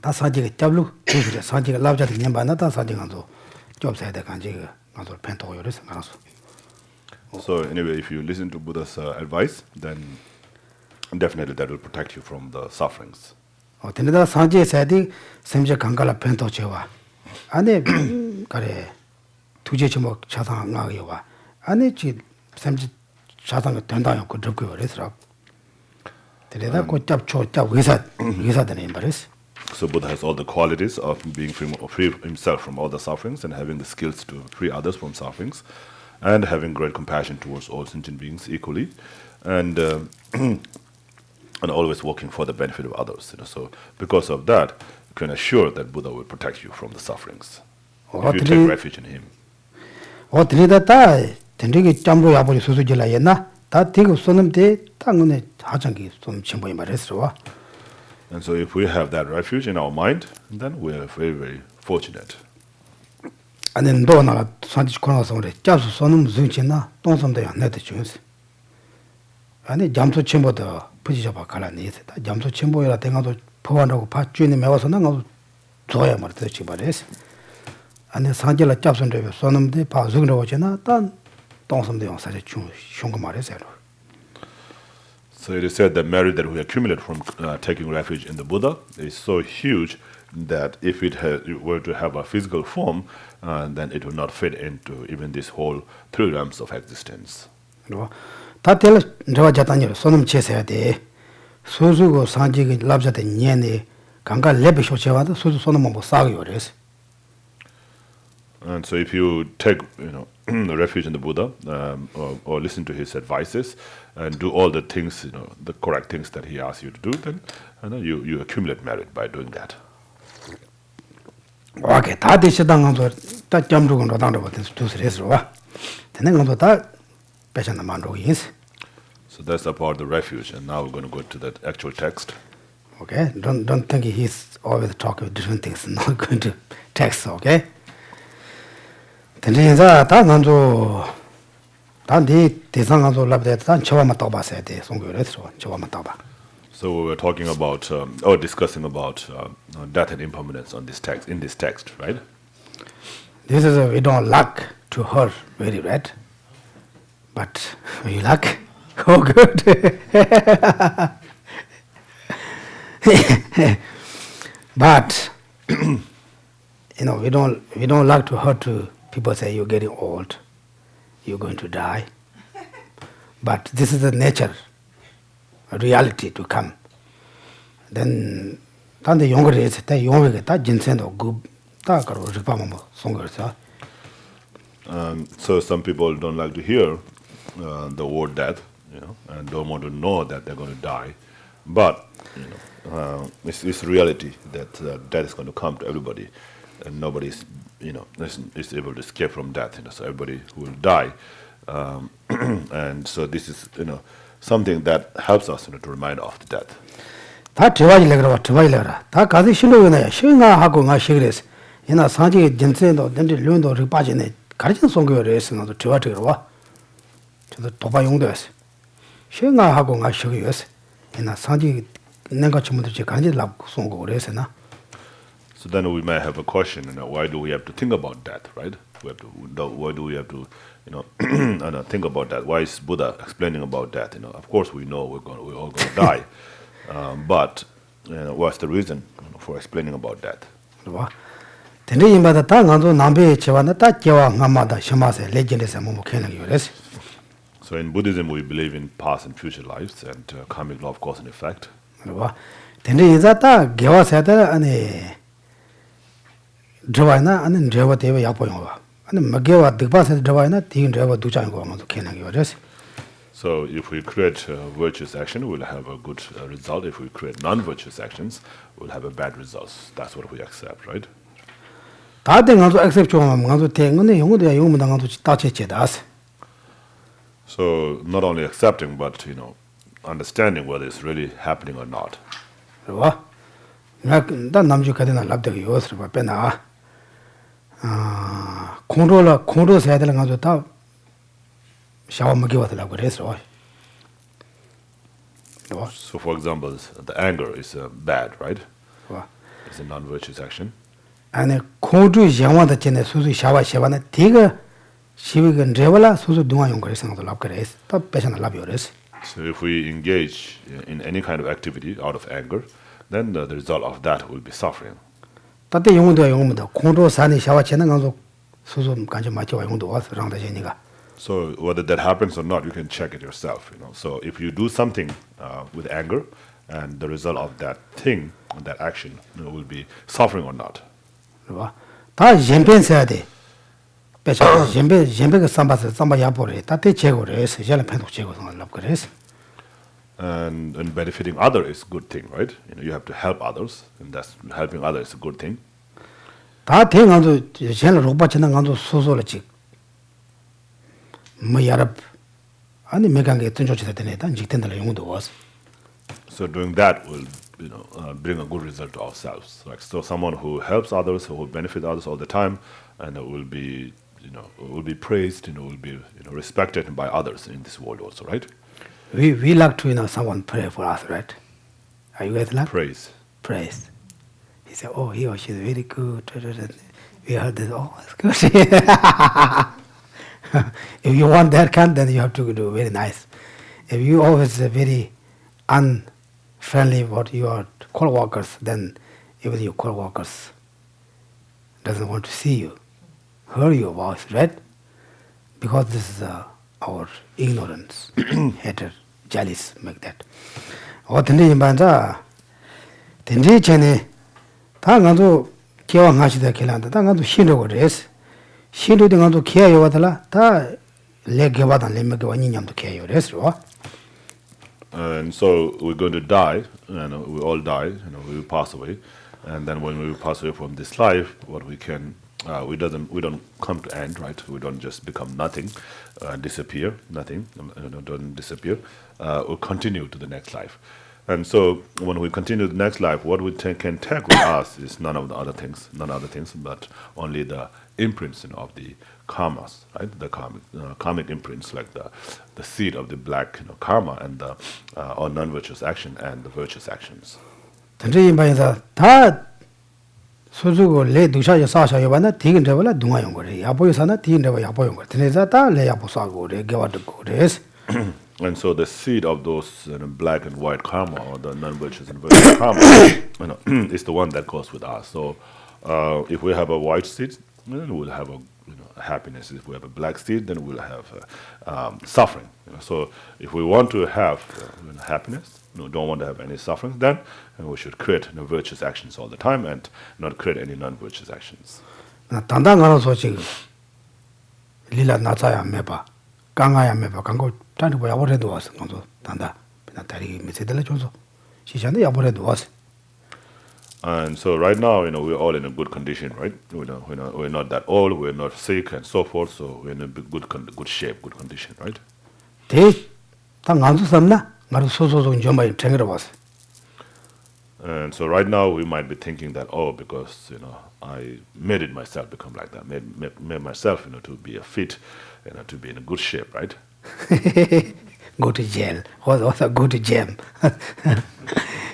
Sanjiga Tablu, Sanjiga Labja, Yambana, Sanjiganzo. job 사야 돼 간지 가서 펜토 요래서 가서. So anyway, if you listen to Buddha's advice, then definitely that will protect you from the sufferings. 근데다 산지에 사야지 샘제 강가라 펜토 제와. 안에 그래 두제 좀 차상 나가요. 안에 지 샘지 차상 된다요. 그 듣고 그래서. 그래다 곧잡 초잡 의사되는 말이지. So Buddha has all the qualities of being free himself from all the sufferings and having the skills to free others from sufferings and having great compassion towards all sentient beings equally and and always working for the benefit of others. So because of that, you can assure that Buddha will protect you from the sufferings if you take refuge in him. 어디다 된되게 잠로 야버리 소소질라 했나? 다 되고 쏘는데 땅에 하장기 좀 침보이 말했어. And so if we have that refuge in our mind, then we are very, very fortunate. 아니 너나 산지 코나서 그래. 잡수 쏘는 무슨 짓나? 동섬도 안 내도 주스. 아니 잠수 침보도 부지셔봐 갈라니. 잠수 침보이라 대가도 포함하고 파주니 매워서 나가 줘야 말도 지발했어. 아니 산지라 잡선데 쏘는데 파수그러 오잖아. 단 동섬도 사실 중거 말했어요. So it is said that merit that we accumulate from taking refuge in the Buddha is so huge that if it were to have a physical form, then it would not fit into even this whole three realms of existence. 다 텔 저와 자단이 손음 채서야 돼. 소수고 산지기 랍자데 녀네 강가 레베 쇼체와도 소수 손음 뭐 싸고 그래서. And so if you take, refuge in the Buddha or listen to his advices and do all the things, the correct things that he asks you to do, then you accumulate merit by doing that. 오케이 다 되시당한서 다 점주고 노당도 같은 두스레스로 와. 되는 것도 다 배잖아 만족이스. So that's about the refuge, and now we're going to go to the actual text. Okay, don't think he's always talking different things. Not going to text, okay? 근데 다 간도 단디 대상한도 랍데 단 저와만 또 봤어야 돼. 송교래서 저와만 또 봐. So we were talking about, or discussing about death and impermanence in this text, right? This is we don't like to hurt very right, but we like. Oh, good. But we don't like to hurt. People say you're getting old, you're going to die. But this is the nature, a reality to come. Then, the younger is the younger that ginseng or good. So some people don't like to hear the word death, and don't want to know that they're going to die. But it's reality that death is going to come to everybody, and nobody is able to escape from death. So everybody will die, and so this is something that helps us to remind of the death. 다 들어와지려고 들어와지려라. 다 가서 실로요네. 시행하고 가 시그레스. 이나 사지 전세도 된데 륜도 빠지네. 가르친 송교래서 나도 들어와. 저도 도바용도였어. 시행하고 가 시그레스. 이나 사지 내가 전부터 제 간지 랍 송고 그래서나. So then we may have a question, why do we have to think about death, right? Why do we have to, think about that? Why is Buddha explaining about death? Of course we know we're all going to die, but what's the reason for explaining about death? 근데 이마다 다 간도 남배 제와나 다 제와 남마다 심마세 레전드에서 뭐 캐는 거래서. So in Buddhism we believe in past and future lives and karmic law of cause and effect. 근데 이자다 개와세다 아니 드와이나 아니 드와 대와 야보용와 아니 마게와 득바세 드와이나 디 드와 두장고 아무도 캐는 거래서. So if we create virtuous action, we'll have a good result. If we create non-virtuous actions, we'll have a bad results. That's what we accept, right? 다들 가서 accept 좀 가서 대응은 영어도 영문당 가서 다체체다스. So not only accepting, but understanding whether it's really happening or not. 와. 나 남주 가데나 랍데가 요스를 봐 빼나. 공로로 해야 되는 가서 다 샤워 먹이 왔다고 그래서. So for example, the anger is bad, right? 와. It's a non-virtuous action. 아니 고주 영화도 전에 수수 샤와 샤와나 되게 시위가 레벨라 수수 동안 연구를 생각도 랍그레스 또 배선을 랍요레스. So if we engage in any kind of activity out of anger, then the result of that will be suffering. 따때 영혼도 영혼도 고도 산이 샤와 전에 가서 수수 간지 맞죠 영혼도 와서 랑다 제니가. So whether that happens or not, you can check it yourself. So if you do something with anger, and the result of that thing, that action, will be suffering or not. 봐. 다 젬벤서야 돼. 배차 젬벤가 삼바서 삼바 야보래. 따때 제거를 해서 제가 편독 제거를 랍그레스. And benefiting other is a good thing, right? You have to help others, and that's helping others is a good thing. 다 대강도 제일 로바 지난 강도 소소를 직. 뭐 야랍 아니 메강게 뜬조치 되네. 단 직된들 용도 와서. So doing that will, bring a good result to ourselves. Like so, someone who helps others, who will benefit others all the time, and will be, will be praised, will be, respected by others in this world also, right? We like to someone pray for us, right? Are you guys like Praise. praise? He said, "Oh, he or she is very good." We heard this. Oh, it's good. If you want that kind, then you have to do very nice. If you always very unfriendly about your co-workers, then even your co-workers doesn't want to see you, hear your voice, right? Because this is our ignorance, hatred, jealous, like that. 어떤데 인반자, 된지 전에 다 가도 기왕하시다 길한다. 다 가도 신뢰고 그래서 신뢰도 가도 기야요 와달라. 다 레게와다 레메게 와니냠도 기야요 그래서. And so we're going to die, we all die, we will pass away, and then when we pass away from this life, what we can, we don't come to end, right? We don't just become nothing, disappear, nothing, don't disappear. We'll continue to the next life, and so when we continue to the next life, what we can take with us is none of the other things, but only the imprints of the karmas, right? The karmic imprints, like the seed of the black karma and the or non-virtuous action and the virtuous actions. 전제 인반에서 다 소주고 레 두샤여 사샤여 바나 디긴 레벨라 둥아용 거래. 야보여사나 디긴 레벨 야보용 거래. 드네자 다레 야보 사고 레 게와드고 그래서. And so the seed of those black and white karma, or the non-virtuous and virtuous karma, is the one that goes with us. So if we have a white seed, then we'll have a happiness. If we have a black seed, then we'll have suffering. So if we want to have happiness, don't want to have any suffering, then we should create virtuous actions all the time and not create any non-virtuous actions. 단단한 소식 릴라 나자야 메바 강아야 메바 강고 단고 야보래도 왔어. 먼저 단다. 나 다리 밑에들 줘서 시간에 야보래도 왔어. And so right now, we're all in a good condition, right? We're not that old, we're not sick, and so forth. So we're in a good shape, good condition, right? 당 안수 삼나 나도 소소소 좀 많이 챙겨 봤어. And so right now we might be thinking that, because I made it myself become like that, made myself to be a fit, to be in a good shape, right? Go to jail. Also go to gym.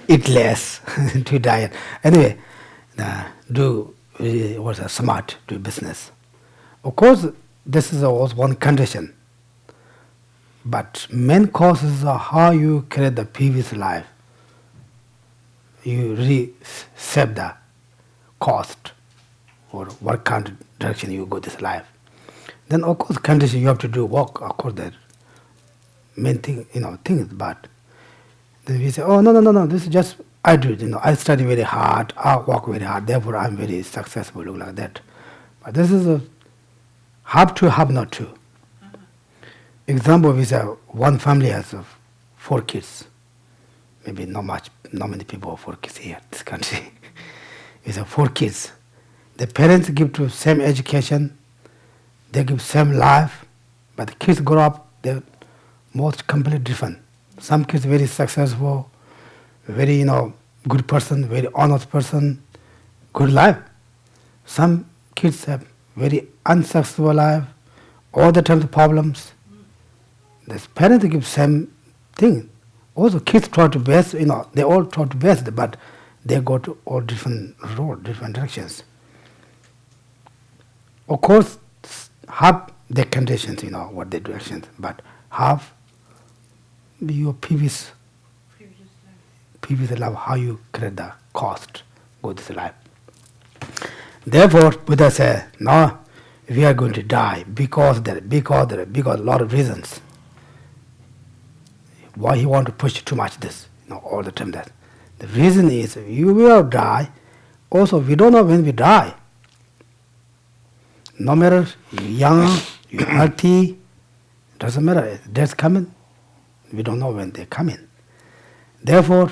Eat less. To diet. Anyway, do smart, do business. Of course, this is also one condition. But main cause is how you create the previous life. You really save the cost or what kind of direction you go this life. Then of course condition you have to do work, of course that main thing, things, but then we say, no, this is just, I do it, I study very hard, I work very hard, therefore I'm very successful, look like that. But this is a have to, have not to. Example, we say one family has 4 kids. Maybe not many people have 4 kids here in this country. We say 4 kids. The parents give to same education, they give same life, but the kids grow up, they're most completely different. Some kids very successful, very good person, very honest person, good life. Some kids have very unsuccessful life, all the time problems. The parents give same thing. Also kids try to best, they all try to best, but they go to all different roads, different directions. Of course, half the conditions, what they do actions, but half your previous life, how you create the cost, go this life. Therefore, Buddha said, no, we are going to die because a lot of reasons. Why he want to push too much this, all the time that. The reason is you will die. Also, we don't know when we die. No matter you're young, you're healthy, doesn't matter. Death's coming. We don't know when they're coming. Therefore,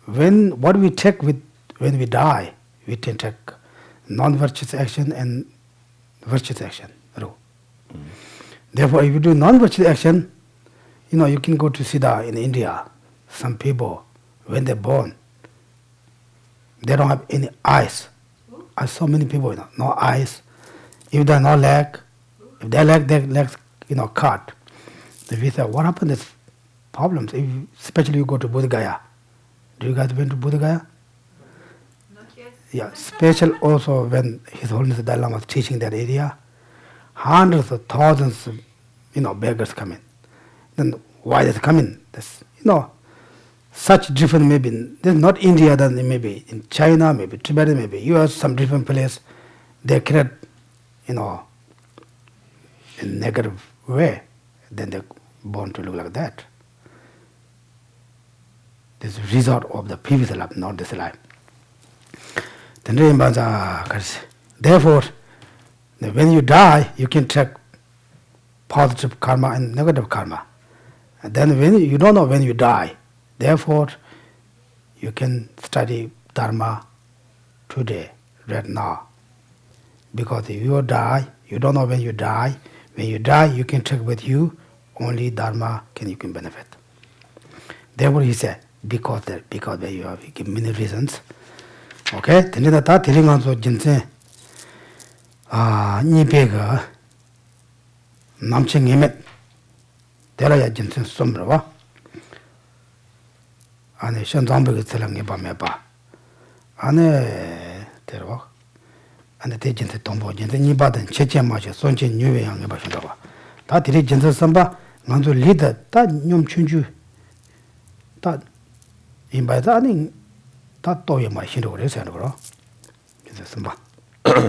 what we take when we die, we can take non-virtuous action and virtuous action. Therefore, if you do non-virtuous action, you can go to Siddha in India. Some people, when they're born, they don't have any eyes. I saw many people, no eyes. If they have no leg, if their legs, cut. Then we say, what happened? There's problems. Especially you go to Bodh Gaya. Do you guys went to Bodh Gaya? Not yet. Yeah, special also when His Holiness the Dalai Lama was teaching that area, hundreds of thousands of, beggars come in. Then why they come in? That's, such different maybe, there's not India, then maybe in China, maybe Tibet, maybe US, some different place, they create, in a negative way, then they're born to look like that. This is result of the previous life, not this life. Therefore, when you die, you can track positive karma and negative karma. And then when you don't know when you die, therefore, you can study Dharma today, right now. Because if you die, you don't know when you die. When you die, you can take with you only Dharma you can benefit. Therefore, he said, because you have give many reasons. Okay? Then that telling also jinse ni bega namching emet telaya jinse sombrava. 안에 현장벽에 들어간 밤에봐 안에 데려와 안에 대진대 동보진대 니바든 체체 마셔 손체 뉴웨양에 봐신다봐 다 들이 진서 선바 먼저 리더 다뇽 춘주 다 인바다 아니 다 또에 마시로 그래서 하는 거로 진서 선바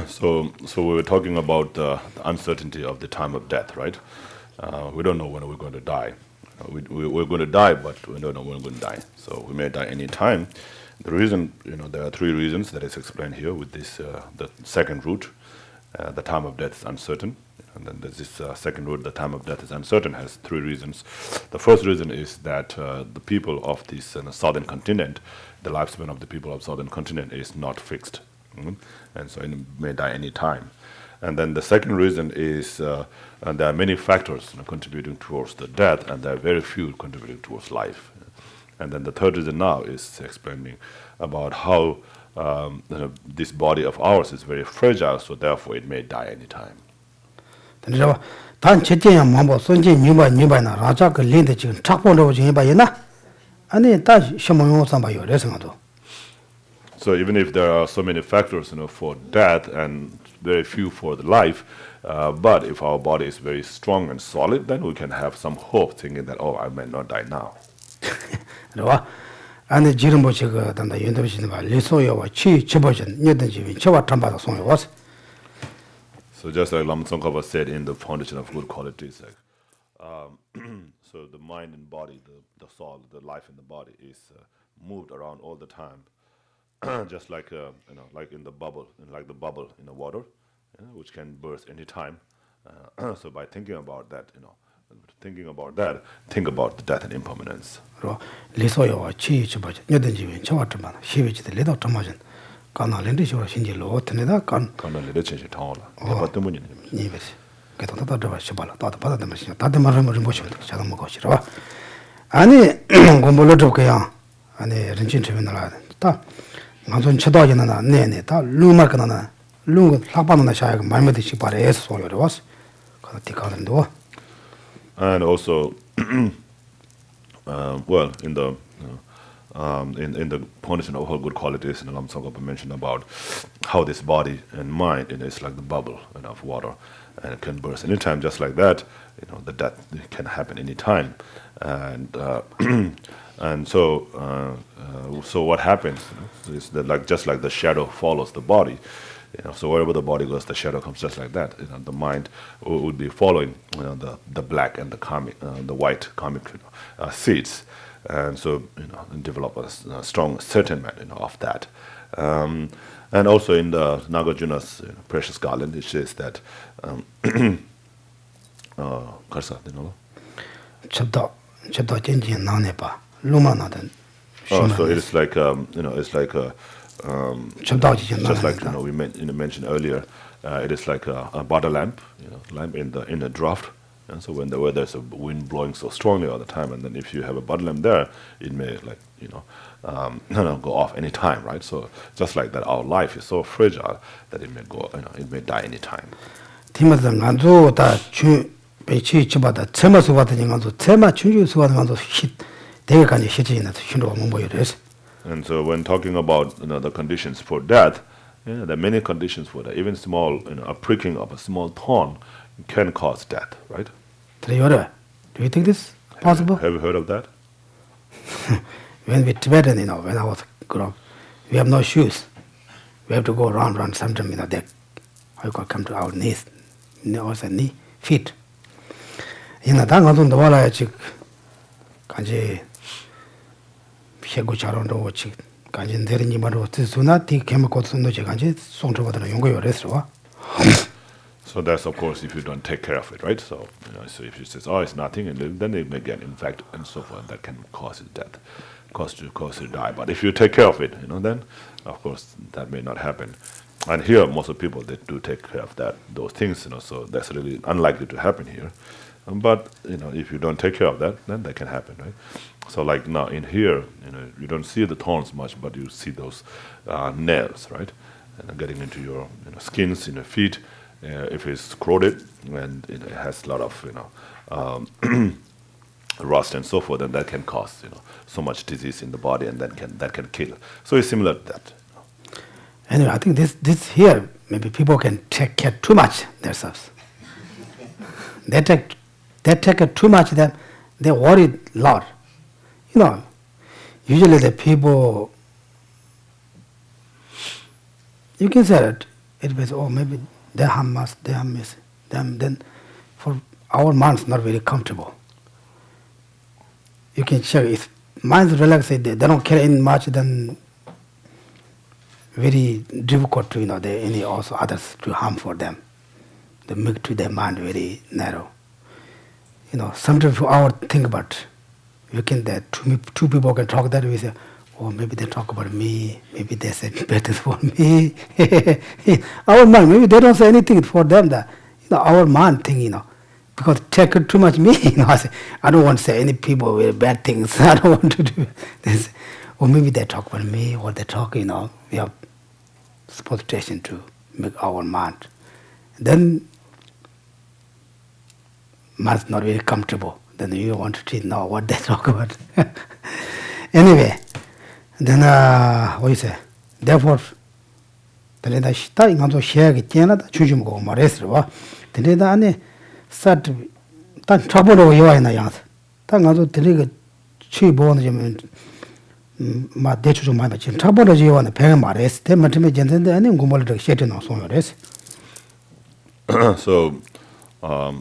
So we were talking about the uncertainty of the time of death, right? We don't know when we're going to die. We're going to die, but we don't know when we're going to die. So we may die any time. The reason, there are three reasons that is explained here with this, the second root. The time of death is uncertain. And then there's this second root, the time of death is uncertain, has three reasons. The first reason is that the people of this southern continent, the lifespan of the people of southern continent is not fixed. And so it may die any time. And then the second reason is there are many factors contributing towards the death, and there are very few contributing towards life. And then the third reason now is explaining about how this body of ours is very fragile, so therefore it may die any time. 단 제제야 뭐뭐 손제 뉴바나 라자 그 린데 지금 착본으로 지금 봐야나 아니 다 시모용 삼바요 레성도. So even if there are so many factors, for death and very few for the life, but if our body is very strong and solid, then we can have some hope, thinking that I may not die now. 그래와 안에 지름 보시고 단다 연도시는 봐 리소요와 치 집어진 녀든지 저와 담바다 송요 와서. So just like Tsongkhapa said in the foundation of good qualities, so the mind and body, the soul, the life in the body is moved around all the time. Just like like in the bubble, like the bubble in the water, which can burst any time. So by thinking about that, think about the death and impermanence. 리소요와 치 집어진 녀든지 저와 담바 시비지들 리도 담아진 간나랜드 쇼로 신질로 어떻게다 간 간나랜드 체시 타올라. 뭐 때문이냐? 니베스. 그래도 다 들어봐 봐라. 다 받아들 마시냐. 다들 말을 보시면 제가 먹고 싫어. 아니 공부를 좀 그냥 아니 렌진 주변 나라. 다 완전 쳐다지나 네네 다 루마크나 루 락바나 샤가 말매듯이 바래서 소리를 왔어. 그다 디카는도. And also, well, in the in the foundation of all good qualities, Tsongkhapa mentioned about how this body and mind, is like the bubble, of water, and it can burst anytime, just like that. The death can happen anytime, and and so what happens is that just like the shadow follows the body. So wherever the body goes, the shadow comes just like that. The mind would be following, the black and the karmic, the white karmic seeds, and so develop a strong certainty of that. And also in the Nagarjuna's precious garland, it says that. So it is like it's like a. Just like we mentioned earlier, it is like a butter lamp, lamp in a draft. And so when there's a wind blowing so strongly all the time, and then if you have a butter lamp there, it may go off any time, right? So just like that, our life is so fragile that it may go, it may die any time. And so when talking about the conditions for death, there are many conditions for that. Even small, a pricking of a small thorn can cause death, right? Do you think this is possible? Have you heard of that? When we Tibetan, when I was growing up, we have no shoes. We have to go around sometimes, they come to our knees, also knee, feet. So that's of course if you don't take care of it, right? So so if you say, oh, it's nothing, and then it may get infected and so forth, that can cause it death, cause you to die. But if you take care of it, then of course that may not happen. And here most of the people, they do take care of those things, so that's really unlikely to happen here. But if you don't take care of that, then that can happen, right? So like now in here, you don't see the thorns much, but you see those nails, right? And getting into your skins, in your feet. If it's corroded and it has a lot of rust and so forth, then that can cause so much disease in the body, and that can kill. So it's similar to that. Anyway, I think this here maybe people can take care too much themselves. They take care too much, then they worry a lot. Usually the people, you can say that it was, maybe they harm us, they harm us, then for our minds not very comfortable. You can check if minds relaxed, they don't care in much, then very difficult to any also others to harm for them. They make to their mind very narrow. Sometimes for our think about, you can that two people can talk that way, say, maybe they talk about me, maybe they say better for me. Our mind, maybe they don't say anything for them. That our mind think, because take too much me. I say, I don't want to say any people with bad things. I don't want to do this. Or maybe they talk about me, or they talk. We have supposition to make our mind. Then mind's not very comfortable. Then you want to know what they talk about. Anyway, then what you say? Therefore, the shita inganzo share get jena da chujum go mareswa. The da ane sat tan trouble yo ina yang. Tan ganzo tele chi bo na jeme ma de chujum ma chin trouble yo na pe mares. Te matime jenden de ane ngumol de shete no so yores. So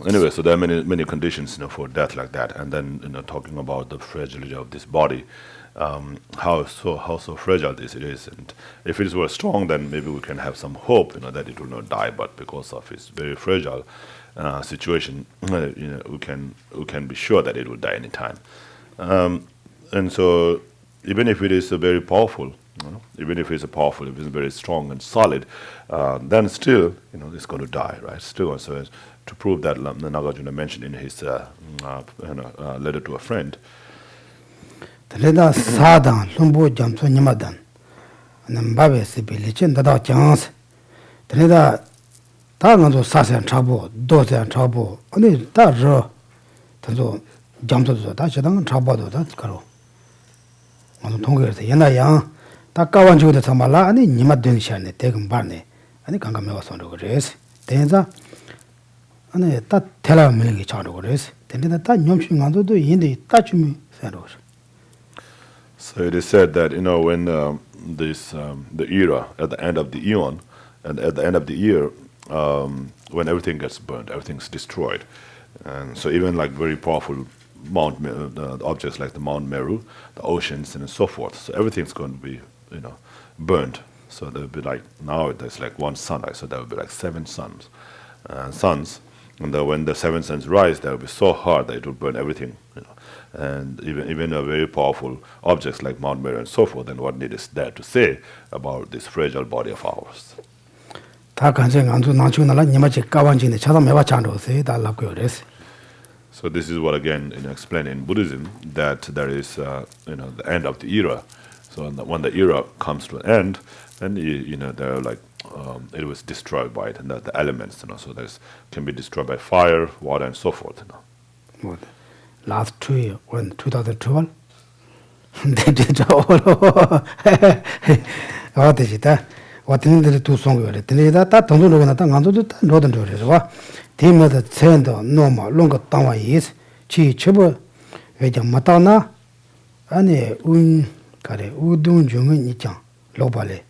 anyway, so there are many conditions for death like that, and then talking about the fragility of this body, how so fragile this it is, and if it were strong, then maybe we can have some hope that it will not die, but because of its very fragile situation, we can be sure that it will die anytime. And so even if it is very powerful, even if it's powerful, if it's very strong and solid, then still it's going to die, right? Still, so to prove that, Nagarjuna mentioned in his letter to a friend. Leda sadan lumbu jamso nimadan, nambabe sibi lichin dada chans. Leda ta nganzo sasan chabo, dosan chabo, ane ta ro, tanzo jamso do ta chadang chabo do ta karo. 어느 통계에서 옛날 양 딱가wan 주고도 참말라 아니 니마 된시네 대금 바네 아니 강감해 와서 그래서 대자 아니 딱 대라 밀기 차로 그래서 근데 딱 념신 안도도 인데 딱 주미 새로 So it is said that when the era at the end of the eon and at the end of the year, when everything gets burnt, everything's destroyed, and so even like very powerful objects like the Mount Meru, the oceans and so forth, so everything's going to be burnt. So there will be like now there's like one sun, right? So there will be like 7 suns, and when the 7 suns rise, they will be so hard that it will burn everything. And even a very powerful objects like Mount Meru and so forth, then what need is there to say about this fragile body of ours? So this is what again explained in Buddhism, that there is the end of the era. So when the era comes to an end, then there are like it was destroyed by it, and the elements, so there's can be destroyed by fire, water, and so forth. Last 2 years, when 2012, they did all. What is it? What in the 2 songs? That don't look at the northern Georgia. Team of the Center, normal, longer town is chub, with a matana, and a udun jung lobale.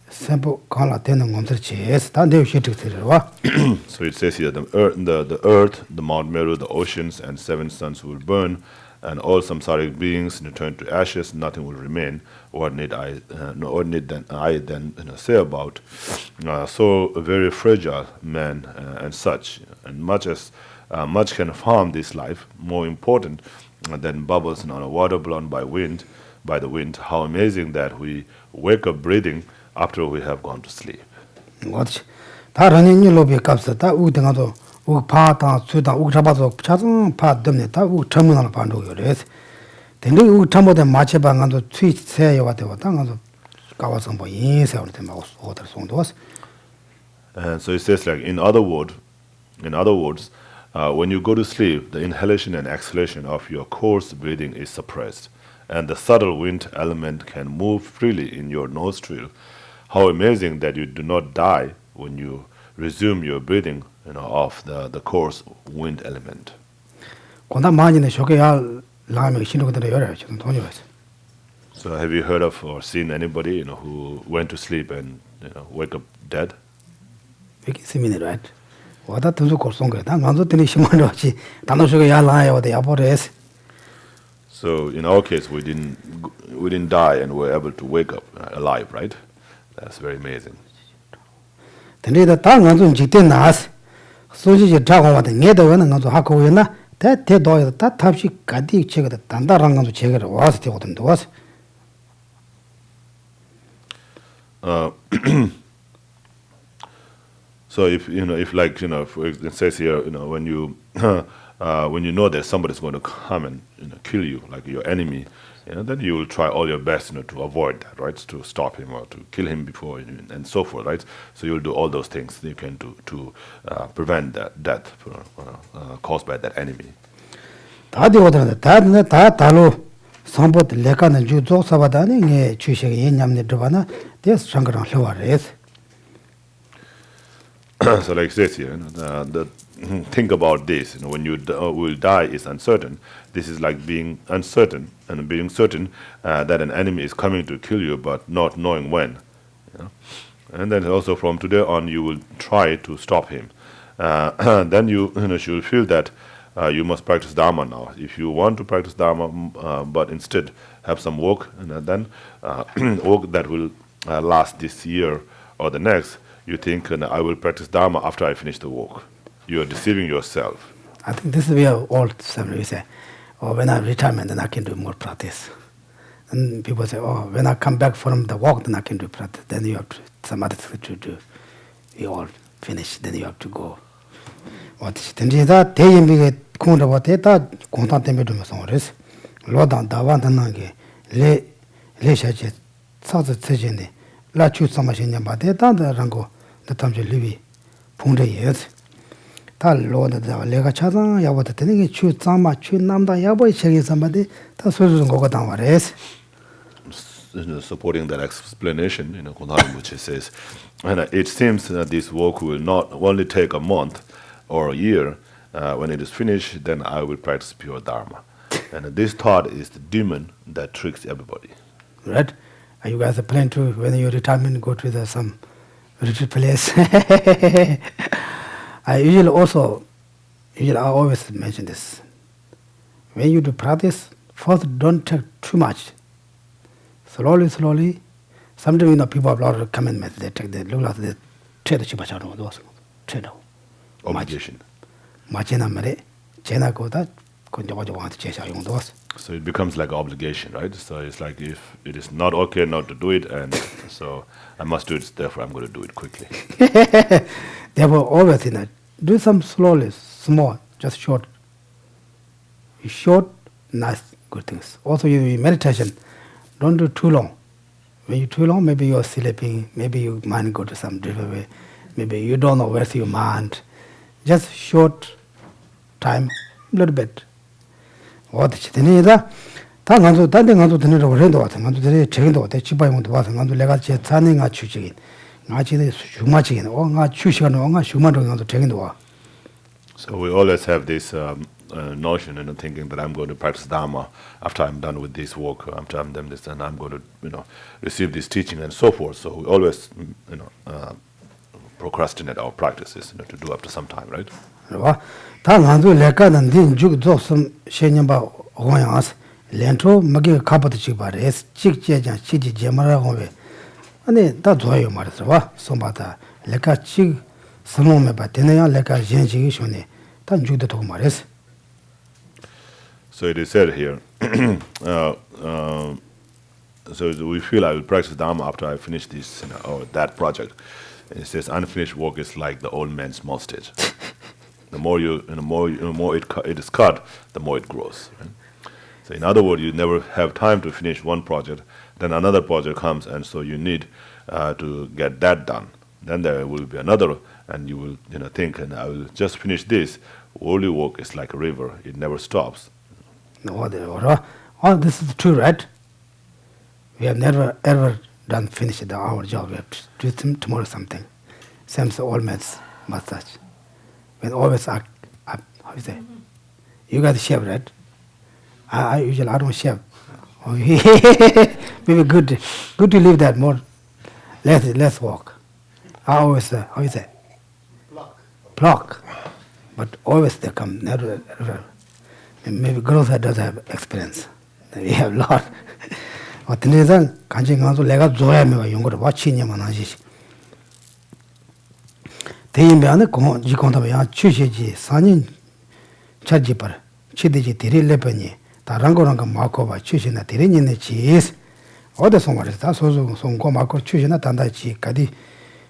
Simple color tendon on the chest, and they should take it. So it says here the earth, the Mount Meru, the oceans, and 7 suns will burn, and all samsaric beings return to ashes. Nothing will remain. What need I then say about so very fragile man and such, and much can harm this life. More important than bubbles on a water blown by the wind. How amazing that we wake up breathing after we have gone to sleep. What? 다른 일로비 값다 우등하도 우 파다 수다 우 잡아서 차선 파 덤네다 우 terminal 반도요. 그래서 근데 우 참모된 마체방안도 트윗세요 왔다 당가서 가와서 뭐 인세할 때 막 어디 송도. And so it says like in other words, when you go to sleep, the inhalation and exhalation of your coarse breathing is suppressed, and the subtle wind element can move freely in your nostril. How amazing that you do not die when you resume your breathing, of the coarse wind element. So have you heard of or seen anybody, who went to sleep and wake up dead? So in our case, we didn't die and were able to wake up alive, right? That's very amazing. 근데 당은 좀 지대나스 소지지 작업하다 내도는 가서 하고 있나 대대도 다 탑시 가디 제거다 단단한 것도 제거를 와서 되거든 와서 So if it says here, when you know that somebody's going to come and kill you, like your enemy, then you will try all your best, to avoid that, right? To stop him or to kill him before, and so forth, right? So you'll do all those things you can do to prevent that death caused by that enemy. 다들 오더라 다 달로 선보드 레카는 주조 사바다니 게 주식이 예냠네 들어가나 데스 상가랑 흘러와레스. So like it says here, think about this. When you will die is uncertain. This is like being uncertain and being certain that an enemy is coming to kill you, but not knowing when. And then also from today on, you will try to stop him. Then you will feel that you must practice Dharma now. If you want to practice Dharma, but instead have some work, and then work that will last this year or the next, you think, I will practice Dharma after I finish the work. You are deceiving yourself. I think this is where all seminary say, when I retirement, then I can do more practice. And people say, when I come back from the walk, then I can do practice. Then you have some other thing to do. You all finish, then you have to go. What is that? They make Kunda what they thought, content them to Massoris. Lodan, Davantanage, Le Shajet, South Sejene, La Chu Samashina, but they thought the Rango, the Tamja Livi, Punja years. 달로는 내가 찾아 야보다 되는 게 추장마 추남다 야보의 책이 somebody 다 소주는 거가 당와레스. Supporting that explanation, Kundalini Rinpoche says, and it seems that this work will not only take a month or a year. When it is finished, then I will practice pure Dharma. And this thought is the demon that tricks everybody. Right? You guys are planning to, when you retirement, go to some retreat place. I always mention this. When you do practice, first don't take too much. Slowly. Sometimes people have a lot of commitments. They look like they trade the chibacharo, those trade. Obligation. So it becomes like an obligation, right? So it's like if it is not okay not to do it, and so I must do it, therefore I'm going to do it quickly. Therefore, always do some slowly, small, just short. Short, nice, good things. Also, you meditation, don't do too long. When you too long, maybe you're sleeping, maybe your mind go to some different way, maybe you don't know where's your mind. Just short time, little bit. What the Tanganzo, Tanganzo, the Rendo, and the Chendo, the Chibayan was and the Legacy Tanning at Chuchigin. Nachi Shumachin, or not Chushan, or not Shuman to Chendo. So we always have this notion and thinking that I'm going to practice Dharma after I'm done with this work, after I'm done this, and I'm going to, receive this teaching and so forth. So we always, procrastinate our practices, to do after some time, right? Tanganzo Lekan and then Juk Dosum Shenyamba Hoyans, Lento, Magi Kapat Chibar, S. Chik Jajan, Chiji Jamara Hove. And then that's why you Marsava, Sombata, Leka Chig, Sanome Batenea, Leka Genji Shone, Tanju the Tomares. So it is said here, so we feel I will practice Dharma after I finish this or that project. And it says unfinished work is like the old man's mustache. The more it is cut, the more it grows. Right? So in other words, you never have time to finish one project, then another project comes, and so you need to get that done. Then there will be another, and you will think, and I will just finish this. Holy work is like a river; it never stops. No, this is true, right? We have never ever done finished our job. We have to do tomorrow something. Same as all maths, massage. When always act up, how you say? You got the shave, right? I usually I don't shave. Maybe good to leave that more. Less walk. I always how you say? Pluck. But always they come never. Maybe girls that doesn't have experience. We have a lot. 어떤 데서 간증 가서 내가 좋아하면 용거를 watch냐만 하지. 대인배안에 지kon다면 취시지 산인 차지벌 치대지 데릴레버니 다른 거랑 마코바 취시나 데리니네 지스 어디서 말해서 다 소소 송고 마코 취시나 단다지 가디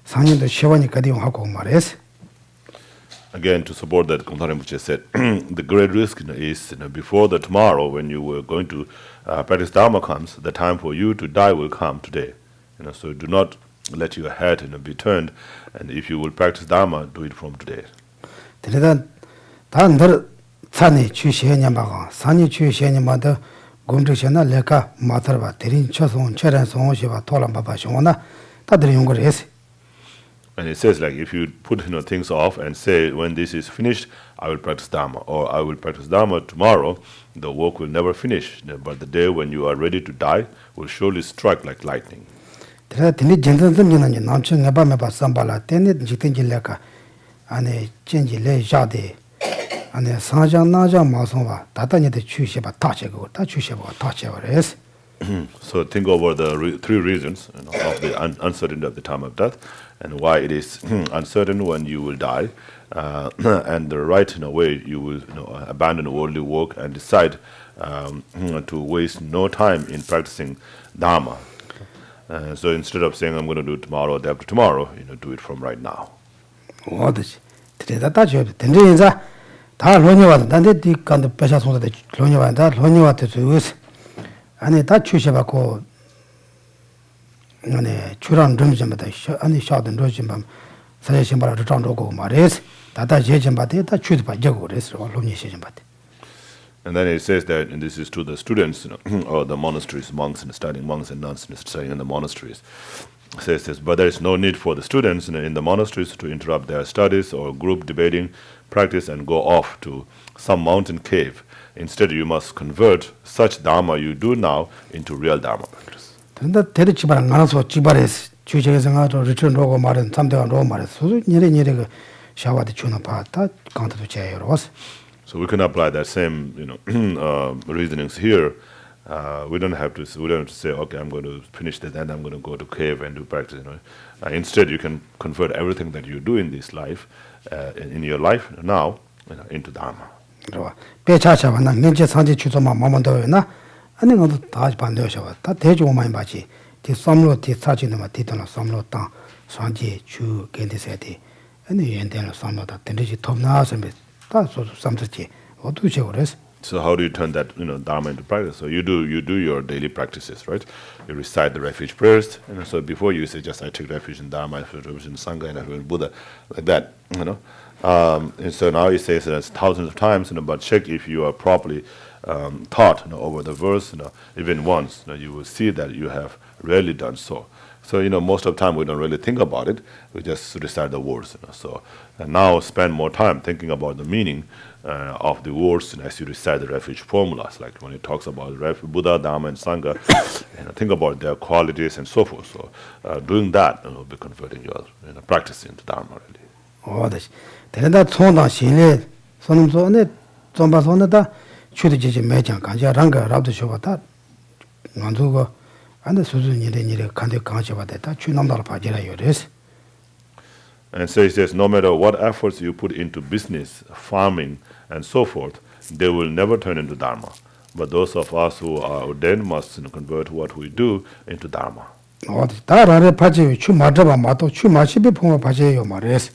산인도 시원이 가디 하고 말했어. Again, to support that, Kundalini Rinpoche said, the great risk is before the tomorrow when you were going to practice Dharma comes, the time for you to die will come today. So do not let your head be turned, and if you will practice Dharma, do it from today. 그래서 다들 산이 취시해냐마가 산이 취시해냐마도 공적시나 레카 마터바 대린 처송 체란 송시바 토람바바 쇼나 다들 연구를 했어. And it says like if you put things off and say when this is finished, I will practice Dharma, or I will practice Dharma tomorrow, the work will never finish. But the day when you are ready to die will surely strike like lightning. 그래서 드니 전전전년은 남친 해봐매봐 삼발라 때는 직전질래까 안에 전질래 자데 안에 사장 나장 마송와 다다니데 취시바 다체고 다 취시바 다체버레스. So think over the three reasons of the uncertainty of the time of death, and why it is uncertain when you will die, and the right way you will abandon worldly work and decide to waste no time in practicing Dharma. So instead of saying I'm going to do it tomorrow or day after tomorrow, do it from right now. 어디지? 드레다 다죠. 된지인자 다 로니와 단데 디간도 배샤송데 로니와 다 로니와테 주스. 아니 다 취셔받고 안에 주란 좀 좀다 아니 샤든 로좀 밤 사제신바라 리턴하고 말해서 다다 제전바데 다 추드바 저거 그래서 롬니 시전바데. And then it says that, and this is to the students, or the monasteries, monks and studying monks and nuns studying in the monasteries. It says this, but there is no need for the students in the monasteries to interrupt their studies or group debating, practice, and go off to some mountain cave. Instead, you must convert such Dharma you do now into real Dharma practice. 근데 대리 지바랑 나눠서 지바레스 주제에서가 리턴하고 말은 삼대가 로 말해서 소소 니레 그 샤와데 주나 파다 강도도 제요로스. So we can apply that same, reasonings here. We don't have to say, okay, I'm going to finish that, and I'm going to go to cave and do practice. Instead, you can convert everything that you do in this life, in your life now, into Dharma. 그러와 배차차와 나 nenche 상지 추조마 마만도나 아니 것도 다 반대셔와 다 대중 많이 봐지 디 섬로 디 사지는 마 디도나 섬로 땅 상지 주 겐데세디 아니 연대는 섬로다 된지 톱나서 다 소소 삼스지 어떻게 그래서. So how do you turn that, Dharma into practice? So you do your daily practices, right? You recite the refuge prayers, so before you say just I take refuge in Dharma, I take refuge in Sangha, and I take Buddha, like that, and so now he says that thousands of times, but check if you are properly taught, over the verse, even once, you will see that you have rarely done so. So, most of the time we don't really think about it, we just recite the words, so and now spend more time thinking about the meaning of the words as you recite the refuge formulas, like when it talks about Buddha, Dharma, and Sangha, think about their qualities and so forth. So, doing that will be converting your practice into Dharma, really. Oh, that's 대단다 총다 신뢰 손음소네 좀바소네다 추디지 매장 간자 랑가 라도 쇼바다 만두고 안데 수준이래 간데 강셔바다 추남다로 바지라 요레스. And so he says, no matter what efforts you put into business, farming, and so forth, they will never turn into Dharma. But those of us who are ordained must convert what we do into Dharma. 다라레 바지 추 맞아봐 마도 추 마시비 풍어 바지요 말레스.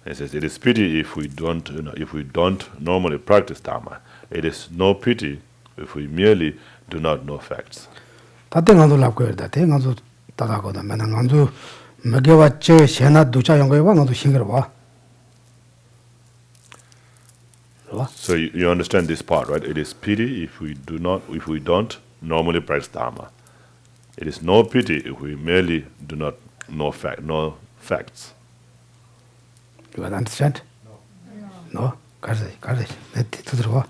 He says, it is pity if we don't, normally practice Dharma. It is no pity if we merely do not know facts. 다땡한도 랍고다 땡한도 다다고다 맨한도 먹여와 제 세나 두자 연거와 나도 싱거워 봐. So you understand this part, right? It is pity if we don't normally practice Dharma. It is no pity if we merely do not know facts. You understand? No. 가르치. 내 들어봐.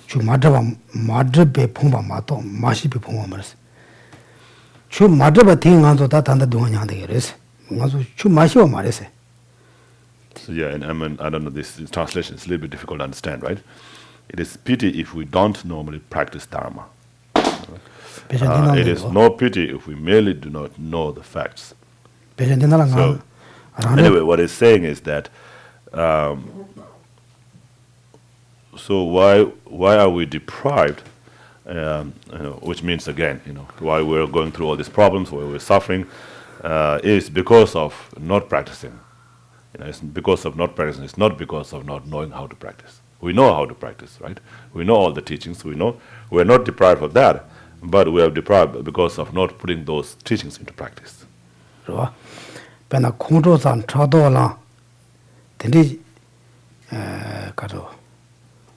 주 맞아봐 맞르베 풍바 마도 마시비 풍바 말스. 주 맞아봐 띵한도 다 단다 동안이 그래서. 가서 주 마시고 말했어. So yeah, and I don't know, this translation is a little bit difficult to understand, right? It is pity if we don't normally practice Dharma. It is no pity if we merely do not know the facts. So, anyway, what it's saying is that, so why are we deprived? Which means again, why we're going through all these problems, why we're suffering, is because of not practicing. It's because of not practicing. It's not because of not knowing how to practice. We know how to practice, right? We know all the teachings. We know we're not deprived of that, but we are deprived because of not putting those teachings into practice. 그렇죠. 배나 공조산 차도라 근데 가서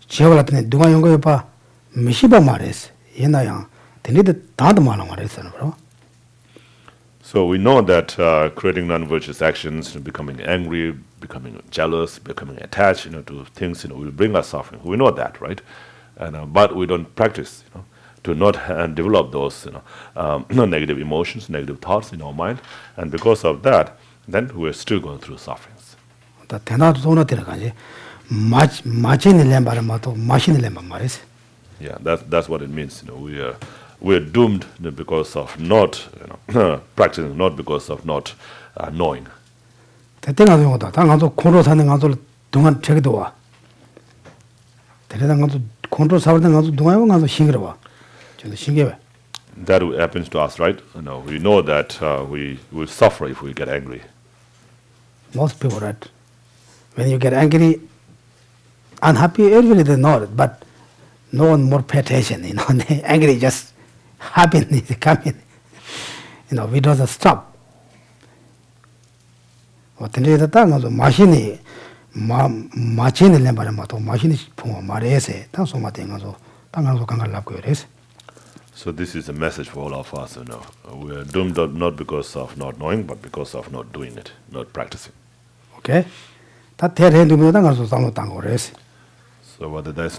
지역을 같은 누가 연구해 봐 미시바 말했어. 얘나야 근데 다도 말했어. 그렇죠. So we know that creating non-virtuous actions, becoming angry, becoming jealous, becoming attached, to things, will bring us suffering. We know that, right? And but we don't practice, to not develop those, negative emotions, negative thoughts in our mind, and because of that, then we're still going through sufferings. Yeah, that's what it means. We're doomed because of not practicing, not because of not knowing. That happens to us, right? We know that we will suffer if we get angry. Most people, right? When you get angry, unhappy, everybody know it, but no one more pay attention. Angry just happen, coming. We don't stop. 어떤데 땅가서 마신이 마치는 렘바를 마도 마신이 풍어 말해세 땅소마 된가서 땅가서 강갈 납고 그래서. So this is a message for all of us. We are doomed not because of not knowing, but because of not doing it, not practicing. 오케이. 다 대해도 땅가서 땅로 땅고 그래서. So whether that's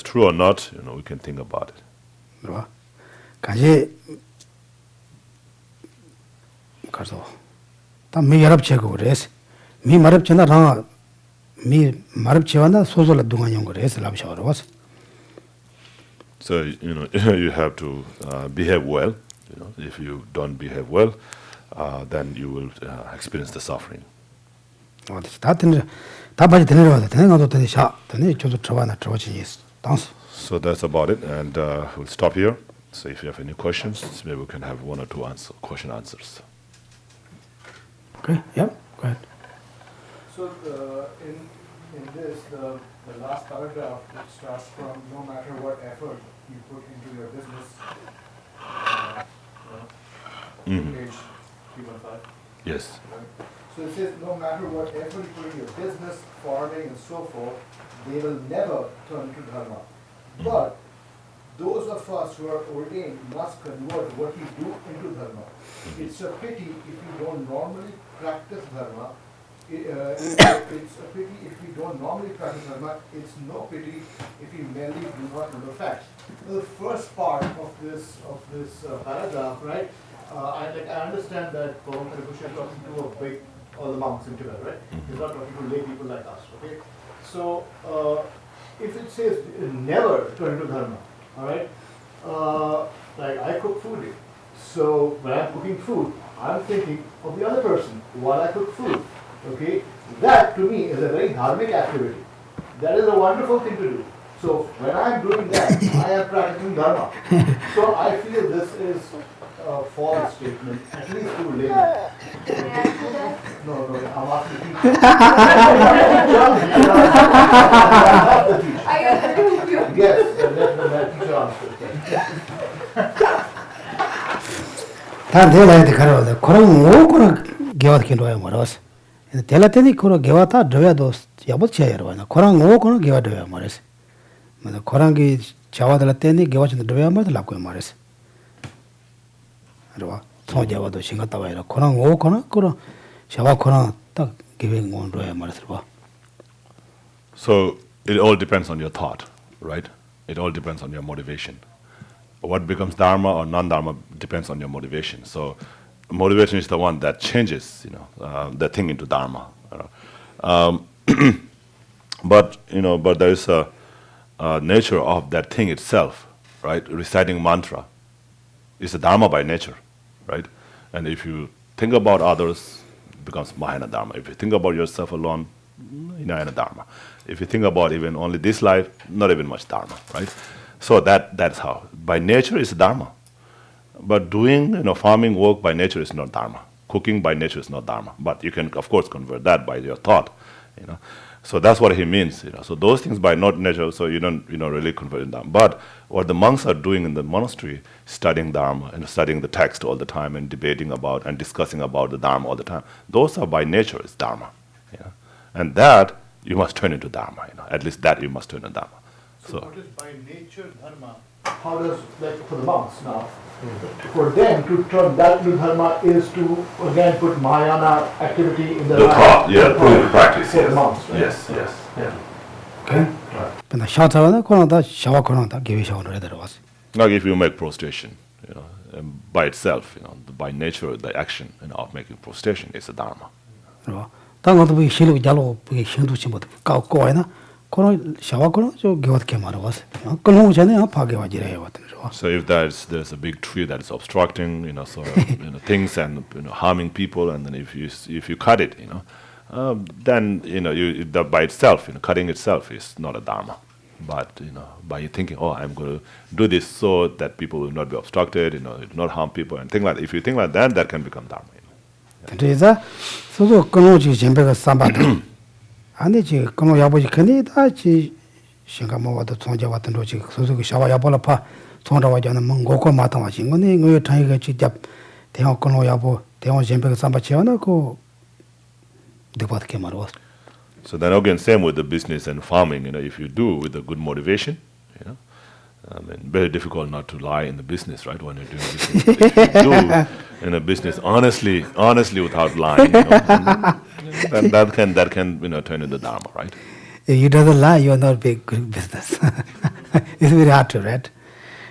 true or not, we can think about it. 그렇죠. 가지 가서 미 여럽체고 그래서 미 마렵체나 미 마렵체와나 소소라 동안용 그래서 랍샤로 와서. So you have to behave well. If you don't behave well, then you will experience the suffering. 다 봐지 되는 거다. 되는 것도 되는 샤. 되는 저도 저와나 저지니 당스. So that's about it, and we'll stop here. So if you have any questions, maybe we can have one or two question answers. Okay. Yeah. Go ahead. So in this, the last paragraph, it starts from no matter what effort you put into your business. Page 315. Yes. So it says no matter what effort you put in your business, farming, and so forth, they will never turn to Dharma. But those of us who are ordained must convert what we do into Dharma. It's a pity if we don't normally practice Dharma. It's a pity if we don't normally practice Dharma. It's no pity if we merely do not know the facts. The first part of this paragraph, right? I understand that Pabongka is talking to all the monks in Tibet, right? He's not talking to lay people like us, okay? So if it says never turn to Dharma, all right? Like I cook food, so when I'm cooking food, I'm thinking of the other person while I cook food, okay? That to me is a very dharmic activity. That is a wonderful thing to do. So when I'm doing that, I am practicing Dharma. So I feel this is a false statement, at least to laymen. No, I'm asking teacher. I agree with you. Yes, and let teacher answer. 다 내려야 가라고. 그런 오고는 개와긴 거야 말았어. 텔라테니 그런 개와다 줘야도 야보치야 여러분. 그런 오고는 개와 줘야 말았어. 맞아. 그런 게 자와들 때니 개와ችን 줘야 말라고 말았어. 알아. 소자와도 신갔다 와요. 그런 오고는 그런 자와 그런 딱 기분 온 줘야 말았어 봐. So it all depends on your thought, right? It all depends on your motivation. What becomes Dharma or non-Dharma depends on your motivation. So motivation is the one that changes, the thing into Dharma. But there is a nature of that thing itself, right? Reciting mantra is a Dharma by nature, right? And if you think about others, it becomes Mahayana Dharma. If you think about yourself alone, Hinayana Dharma. If you think about even only this life, not even much Dharma, right? So that's how. By nature is Dharma. But doing, farming work by nature is not Dharma. Cooking by nature is not Dharma. But you can, of course, convert that by your thought, So that's what he means, So those things by not nature, so you don't, really convert in Dharma. But what the monks are doing in the monastery, studying Dharma and studying the text all the time and debating about and discussing about the Dharma all the time, those are by nature is Dharma, And that you must turn into Dharma, At least that you must turn into Dharma. So what is by nature Dharma? How does, like for the monks now, for them to turn that into Dharma is to again put Mahayana activity in the thought, practice, for the monks, right? Yes, yeah. Okay. 근데 샤타가 그러다 샤와 그러다 기회 샤워를 들어왔어. Like if you make prostration, by itself, by nature, the action of making prostration is a Dharma. 그렇죠. 당어도 그 실력 잘로 그 신도치 못 까고이나 그런 샤와 그런 저 어떻게 말아왔어. 그런 전에 파괴와지래 왔던 거. So if there's a big tree that is obstructing, things and harming people, and then if you cut it, then by itself, cutting itself is not a Dharma. But by thinking, I'm going to do this so that people will not be obstructed, it will not harm people, and things like that. If you think like that, that can become Dharma. 그래서 소소 끊어지 전배가 삼바도 아니지 끊어 야보지 근데다 지 생각모와도 통제 같은 로지 소소 샤와 야볼라파 통라와자는 뭔고고 마땅하지 거네 그 타이가 직접 대형 끊어 야보 대형 전배가 삼바 지어나 그 Depat ke marwas. So then again, same with the business and farming. If you do with a good motivation, very difficult not to lie in the business, right? When you're doing business, if you do in a business honestly without lying, then that can turn into dharma, right? If you doesn't lie, you are not big good business. It's very hard to read.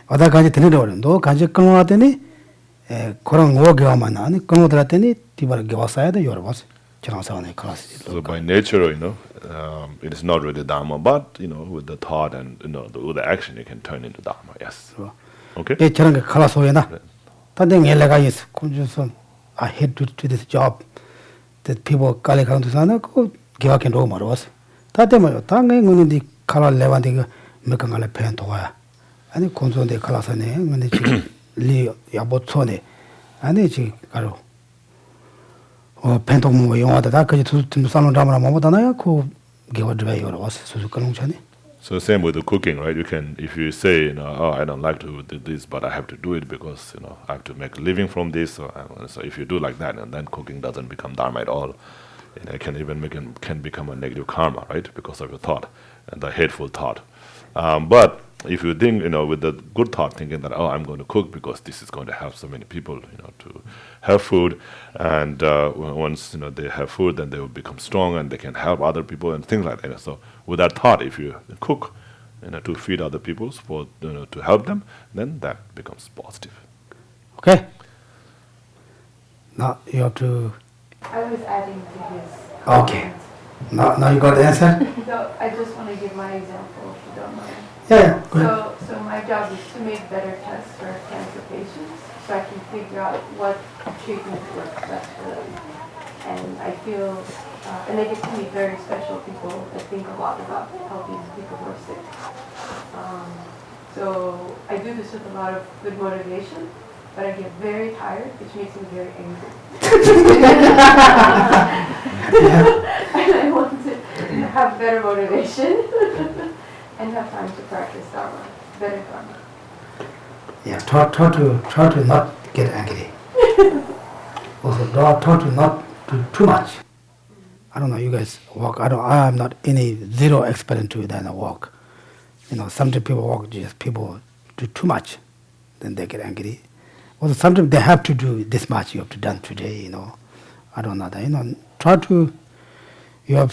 Other kanji tene doren do kanji kamo ateni korang wo gwa manani kamo drateni tibar gwa saya da yor was chana sa ne class. So by nature, it is not really dharma, but with the thought and with the action, it can turn into dharma. Yes. Okay. E chana ke class hoye na. Tande ngela ga is kunjusum I hate to do this job that people kale kan to sana ko gwa ken do marwas. Tate mo tangai nguni di kala levandi mekangale pen to ya. 아니 콘존데 칼라사네 근데 지금 리 야보촌에 아니 지 가로 펜통 뭐 영화다 다 그지 좀 살론 담으라 뭐보다나요 그 개워드베 여러 와서 수수 그런 전에. So same with the cooking, right? You can, if you say, oh, I don't like to do this, but I have to do it because I have to make a living from this. So if you do like that, and then cooking doesn't become dharma at all. It can even can become a negative karma, right? Because of your thought and the hateful thought. But if you think, with the good thought, thinking that, oh, I'm going to cook because this is going to help so many people, to have food, and once they have food, then they will become strong and they can help other people and things like that. So with that thought, if you cook, to feed other people, for to help them, then that becomes positive. Okay. Now you have to. I was adding to his. Okay. Now you got the answer. So I just want to give my example, if you don't mind. Yeah. Go ahead. So my job is to make better tests for cancer patients, so I can figure out what treatment works best for them. And I feel, and they get to meet very special people that think a lot about helping people who are sick. So I do this with a lot of good motivation, but I get very tired, which makes me very angry. And I want to have better motivation and have time to practice Dharma, better Dharma. Yeah. Try to not get angry. Also, try to not do too much. I don't know. You guys walk. I'm not any zero expert into that walk. Sometimes people walk, just people do too much, then they get angry. Also, sometimes they have to do this much. You have to done today. I don't know that. Try to. You have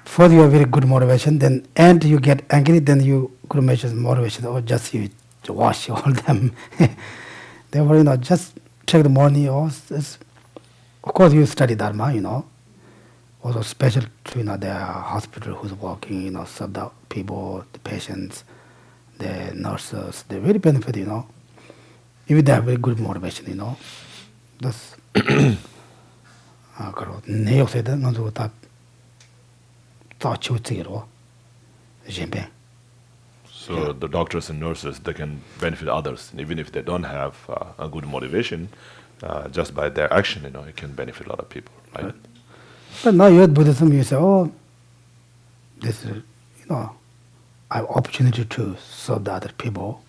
first you have very good motivation. Then and you get angry. Then you good motivation. Or just you wash all them. Therefore, just take the morning. Or of course, you study Dharma. Also special to the hospital who's working, serve the people, the patients, the nurses, they very benefit, if they have very good motivation, That's ne say that no do that thought you zero. So the doctors and nurses, they can benefit others, and even if they don't have a good motivation, just by their action, it can benefit a lot of people, right? But now you're Buddhism, you say, oh, this is, I have opportunity to serve the other people.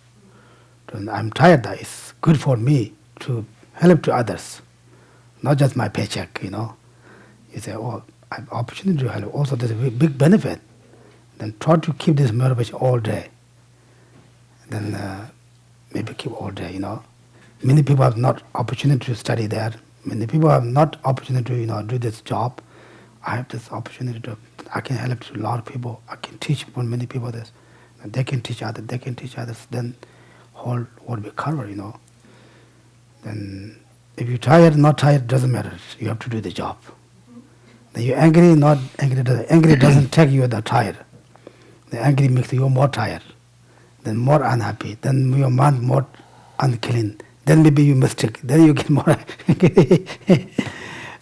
And I'm tired that it's good for me to help to others, not just my paycheck, You say, oh, I have opportunity to help. Also, there's a big benefit. Then try to keep this motivation all day. Then maybe keep all day, Many people have not opportunity to study there. Many people have not opportunity to, do this job. I have this opportunity I can help to a lot of people. I can teach many people this. And they can teach others, then whole world will be covered, Then if you're tired, not tired, doesn't matter. You have to do the job. Then you're angry, not angry. Angry doesn't take you that tired. The angry makes you more tired, then more unhappy, then your mind more unclean. Then maybe you mistake, then you get more angry.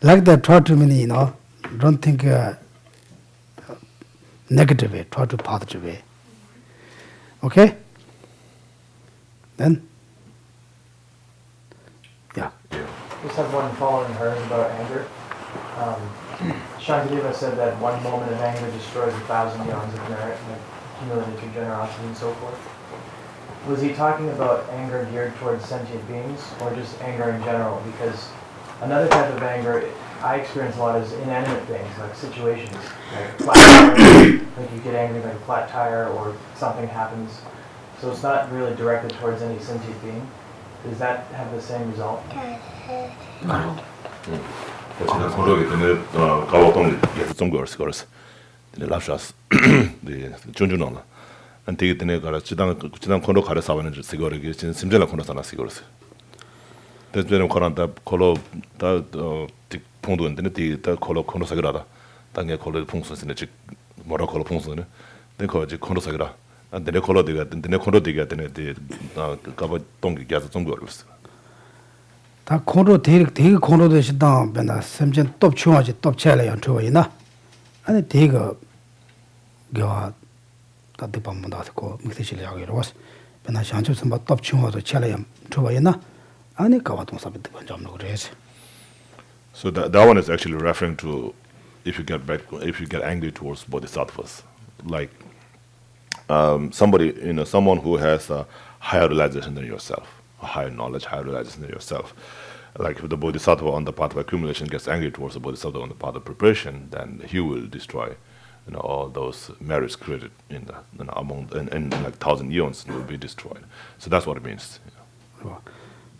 Like that, try to many, don't think negative way, try to positive way. Okay? Then? Yeah. Just have one following hers about anger. Shantideva said that one moment of anger destroys 1,000 yawns of merit, like humility, generosity, and so forth. Was he talking about anger geared towards sentient beings, or just anger in general? Because Another type of anger I experience a lot is inanimate things, like situations, like flat tire, like you get angry like a flat tire or something happens. So it's not really directed towards any sentient being. Does that have the same result? 지난 소록이 되는 가보통 예수 종교를 거스. 랍샤스 준준나. 안티게 되네 가라 지당 콘도 가려 사바는 시거르기 진 심절라 콘도 사나 시거스. 대전에 코란다 콜로 다 퐁도 되네 디다 콜로 콘도 사그라다. 당에 콜로 풍선스네 즉 뭐라 콜로 풍선네. 내 거지 콘도 사그라. 안데 콜로 되가 내 콘도 되가 되네 디 가보 동기 야수 종교를 거스. 다 콘도 되게 콘도 되시다 변나 semjen top chuaji top chela yan chuina 아니 되게 겨 다들 밤마다 거 미세실 야기로 와서 변나 샹주 좀 top chua도 chela yan chuina 아니 가와동 사비드 번점로 그래서 So that one is actually referring to if you get angry towards bodhisattvas, like somebody, someone who has a higher realization than yourself, a higher knowledge, higher realization than yourself. Like if the bodhisattva on the path of accumulation gets angry towards the bodhisattva on the path of preparation, then he will destroy, all those merits created in like 1,000 eons will be destroyed. So that's what it means.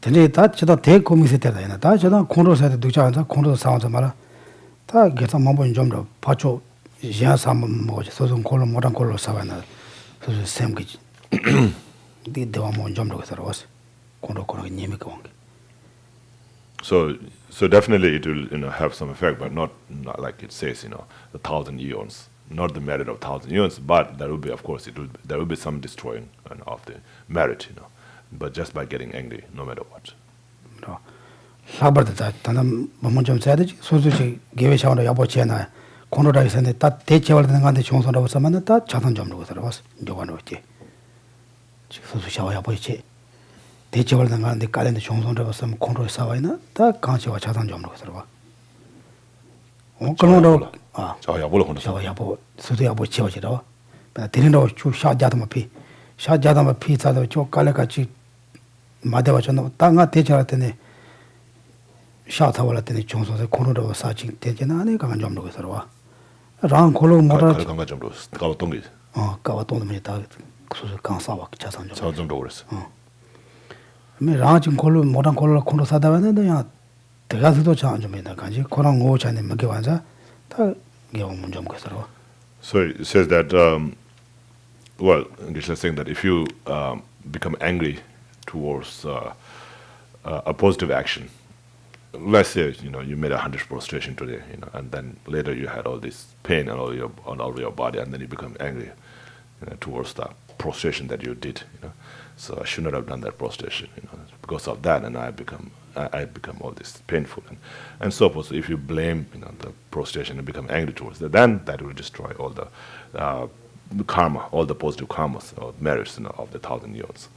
근데 다 저다 대고미세 때다 다 저다 콘로사에 두자한다 콘로 상황자 말아 다 계산 뭐본 좀더 파초 야삼 뭐지 소송 콜로 모란 콜로 사와나 소송 샘기 디데와 뭐 좀더 그서러스 콘로 니미가 왕게 So definitely it will have some effect, but not like it says, the 1,000 eons, not the merit of 1,000 eons, but there will be, of course, there will be some destroying of the merit, but just by getting angry, no matter what. 사버다 다는 뭐뭐 좀 써야 되지 소소지 개회샤원도 야보치나 코노라 있는데 다 대체월되는 건데 총선으로 보면 다 자산 좀 놓고 들어와서 요거는 어찌 소소샤와 야보치 대체월되는 건데 깔는데 총선으로 보면 코노로 사와이나 다 강치와 자산 좀 놓고 들어와 그런로 저 야보로 혼자 저 야보 소소 야보 치워지라 데리러 주 샤자도마 피 사도 저 깔래같이 마대와 전 땅아 대체할 때네 샤타월 때네 총선에 코노로 사진 되잖아 아니 강한 좀 놓고 들어와 랑 콜로 뭐라 강가 좀로 가봤던 게 가봤던 게 다 소소 강사와 자산 좀 정도 그랬어. 랑 지금 콜로 뭐랑 콜로 코노 사다 왔는데 야 대가서도 좀 있다 간지 코랑 오찬에 먹게 와서 다 경험 좀 그래서 So it says that well, Geshe is saying that if you become angry towards a positive action, let's say you made 100 prostration today, and then later you had all this pain on all your body, and then you become angry towards the prostration that you did. So I should not have done that prostration. Because of that, and I become all this painful and so forth. So if you blame the prostration and become angry towards that, then that will destroy all the karma, all the positive karmas or merits of the 1,000 years.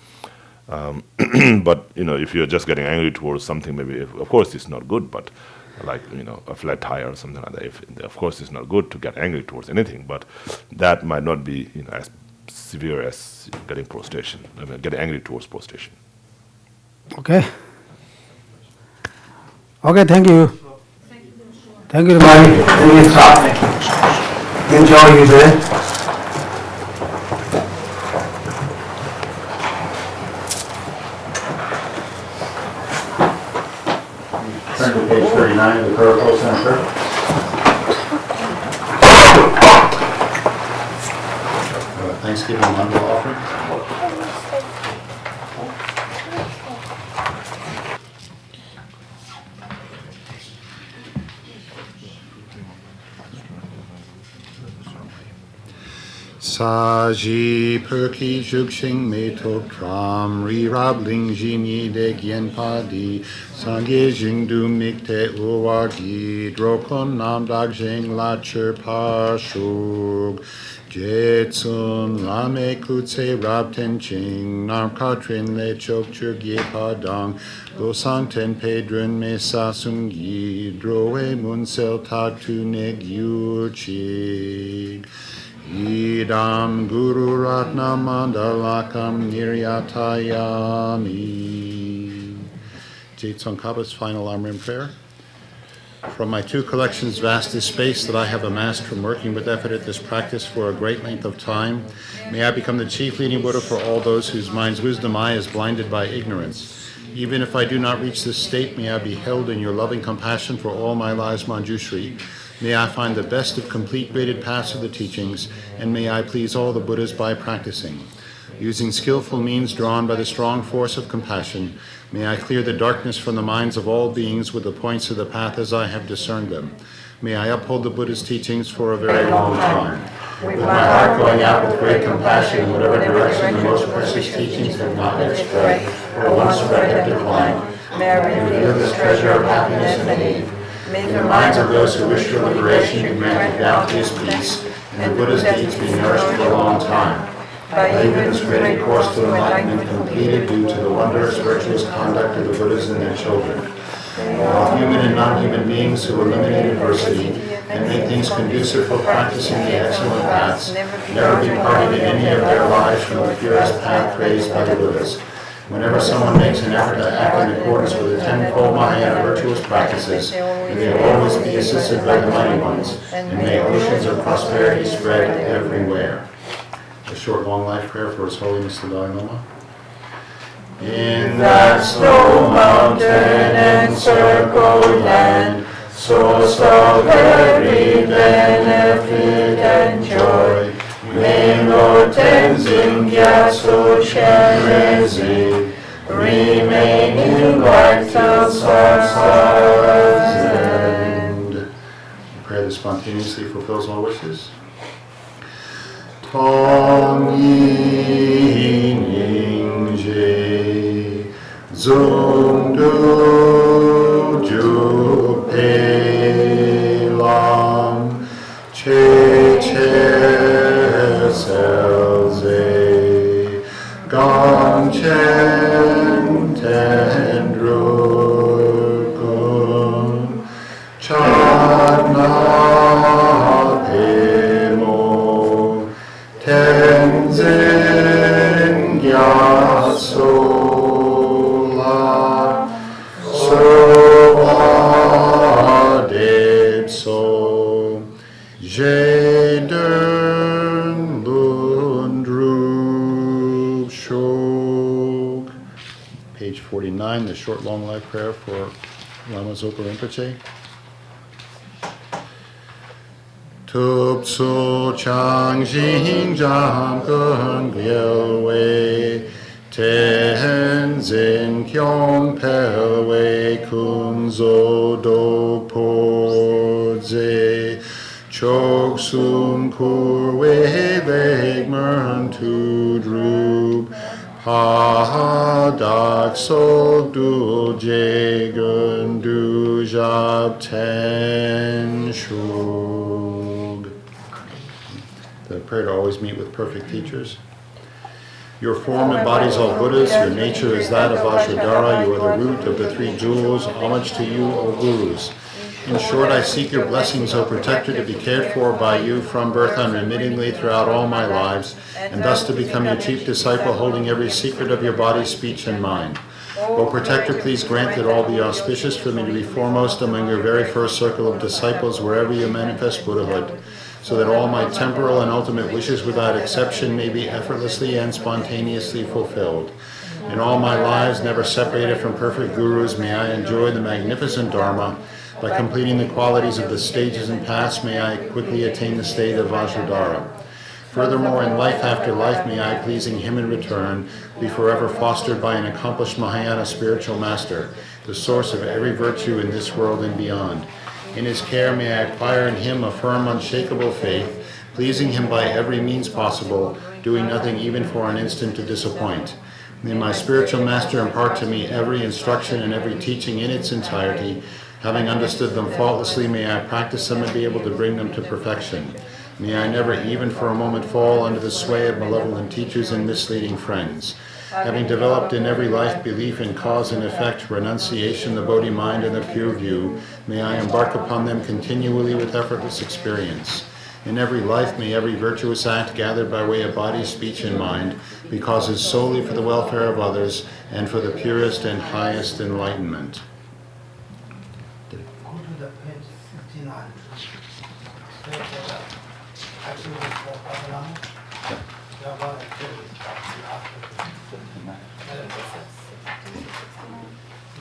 But if you're just getting angry towards something, maybe of course it's not good, but like a flat tire or something like that. Of course it's not good to get angry towards anything, but that might not be as severe as getting prostration. Getting angry towards prostration. Okay. Okay, thank you. Thank you very much. Enjoy your day. Turn to page 39 of the Kurukulla Center. Thanksgiving Mangala offering. Saji perki juksing metok tram ri rabling jini de gyen padi sangye jing du mikte uwagi drokon nam dag jing la chur pa shug jetsun lame kutse rab ten ching nam katrin le chok chur gye padang lo sang ten pedrun me sasungi droe mun sel tak tu neg yu chig Idam Guru Ratna Mandalakam Niryatayami. Tsongkhapa's final lam-rim prayer. From my 2 collections vast as space that I have amassed from working with effort at this practice for a great length of time, may I become the chief leading Buddha for all those whose mind's wisdom eye is blinded by ignorance. Even if I do not reach this state, may I be held in your loving compassion for all my lives, Manjushri. May I find the best of complete graded paths of the teachings, and may I please all the Buddhas by practicing. Using skillful means drawn by the strong force of compassion, may I clear the darkness from the minds of all beings with the points of the path as I have discerned them. May I uphold the Buddha's teachings for a very long time. With my heart going out with great compassion in whatever direction the most precious teachings have not yet spread, or once spread have declined, may I reveal this treasure of happiness and aid. May the minds of those who wish for liberation be granted bounteous peace, and the Buddha's deeds be nourished for a long time. By even this great course to enlightenment completed due to the wondrous virtuous conduct of the Buddhas and their children. All human and non-human beings who eliminate adversity and make things conducive for practicing the excellent paths never be parted in any of their lives from the purest path praised by the Buddhas. Whenever someone makes an effort to act in accordance with the 10-fold Mahayana virtuous practices, may they always be assisted by the mighty ones, and may oceans of prosperity spread everywhere. A short, long life prayer for His Holiness the Dalai Lama. In that snow mountain encircled land, source of every benefit and joy, may Lord Tenzin Gyatso Shenrezig remain in life till samsara's end. A prayer that spontaneously fulfills all wishes. Tong yi ning je zung du ju pe lam che che sel ze gong chen ten dru gun chan na pe mo Tenzin Gyatso La So Adeb So Je Dern Lund Rub Shok. Page 49, the short long life prayer for Lama Zopa Rinpoche. Tup so chang jing jam gung liu wei Tenzin kyong pel wei kun zo do po ze chok sum kur wei veg mern tu drub ha dak so du je gun du jab ten shu. The prayer to always meet with perfect teachers. Your form embodies all Buddhas. Your nature is that of Vajradhara. You are the root of the 3 jewels. Homage to you, O Gurus. In short, I seek your blessings, O Protector, to be cared for by you from birth unremittingly throughout all my lives, and thus to become your chief disciple, holding every secret of your body, speech, and mind. O Protector, please grant that all be auspicious for me to be foremost among your very first circle of disciples wherever you manifest Buddhahood, so that all my temporal and ultimate wishes without exception may be effortlessly and spontaneously fulfilled. In all my lives, never separated from perfect gurus, may I enjoy the magnificent Dharma. By completing the qualities of the stages and paths, may I quickly attain the state of Vajradhara. Furthermore, in life after life, may I, pleasing him in return, be forever fostered by an accomplished Mahayana spiritual master, the source of every virtue in this world and beyond. In his care, may I acquire in him a firm, unshakable faith, pleasing him by every means possible, doing nothing even for an instant to disappoint. May my spiritual master impart to me every instruction and every teaching in its entirety. Having understood them faultlessly, may I practice them and be able to bring them to perfection. May I never even for a moment fall under the sway of malevolent teachers and misleading friends. Having developed in every life belief in cause and effect, renunciation, the Bodhi mind, and the pure view, may I embark upon them continually with effortless experience. In every life, may every virtuous act gathered by way of body, speech, and mind be causes solely for the welfare of others and for the purest and highest enlightenment. Go to the pen.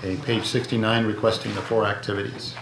Okay, page 69, requesting the 4 activities.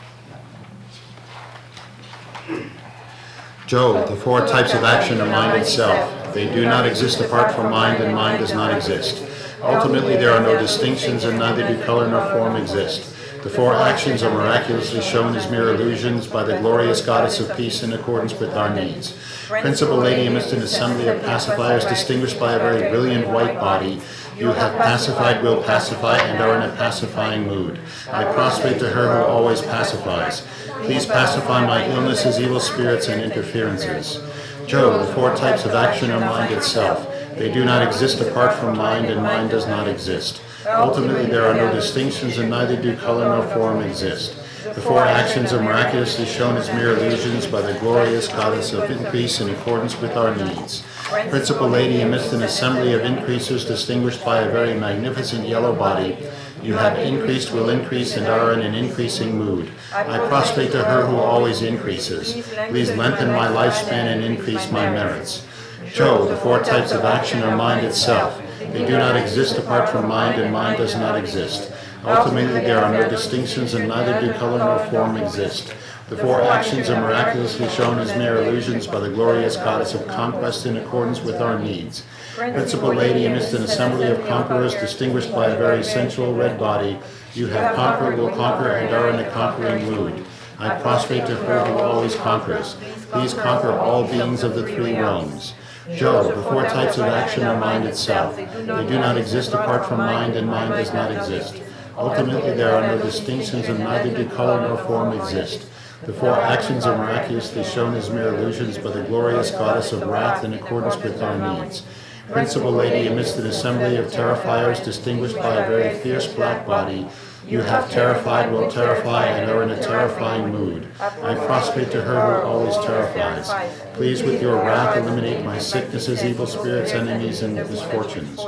Joe, the 4 types of action are mind itself. They do not exist apart from mind, and mind does not exist. Ultimately, there are no distinctions, and neither do color nor form exist. The 4 actions are miraculously shown as mere illusions by the glorious goddess of peace in accordance with our needs. Principal Lady, amidst an assembly of pacifiers distinguished by a very brilliant white body, you have pacified, will pacify, and are in a pacifying mood. I prostrate to her who always pacifies. Please pacify my illnesses, evil spirits, and interferences. Joe, the 4 types of action are mind itself. They do not exist apart from mind, and mind does not exist. Ultimately, there are no distinctions, and neither do color nor form exist. The 4 actions are miraculously shown as mere illusions by the glorious goddess of increase in accordance with our needs. Principal Lady, amidst an assembly of increasers distinguished by a very magnificent yellow body, you have increased, will increase, and are in an increasing mood. I prostrate to her who always increases. Please lengthen my lifespan and increase my merits. Joe, the 4 types of action are mind itself. They do not exist apart from mind, and mind does not exist. Ultimately, there are no distinctions, and neither do color nor form exist. The 4 actions are miraculously shown as mere illusions by the glorious goddess of conquest in accordance with our needs. Principal Lady, amidst an assembly of conquerors distinguished by a very sensual red body, you have conquered, will conquer, and are in a conquering mood. I prostrate to her who always conquers. Please conquer all beings of the 3 realms. Joe, the 4 types of action are mind itself. They do not exist apart from mind, and mind does not exist. Ultimately, there are no distinctions, and neither do color nor form exist. The 4 actions are miraculously shown as mere illusions by the glorious goddess of wrath in accordance with our needs. Principal Lady, amidst an assembly of terrifiers distinguished by a very fierce black body, you have terrified, will terrify, and are in a terrifying mood. I prostrate to her who always terrifies. Please with your wrath eliminate my sicknesses, evil spirits, enemies, and misfortunes.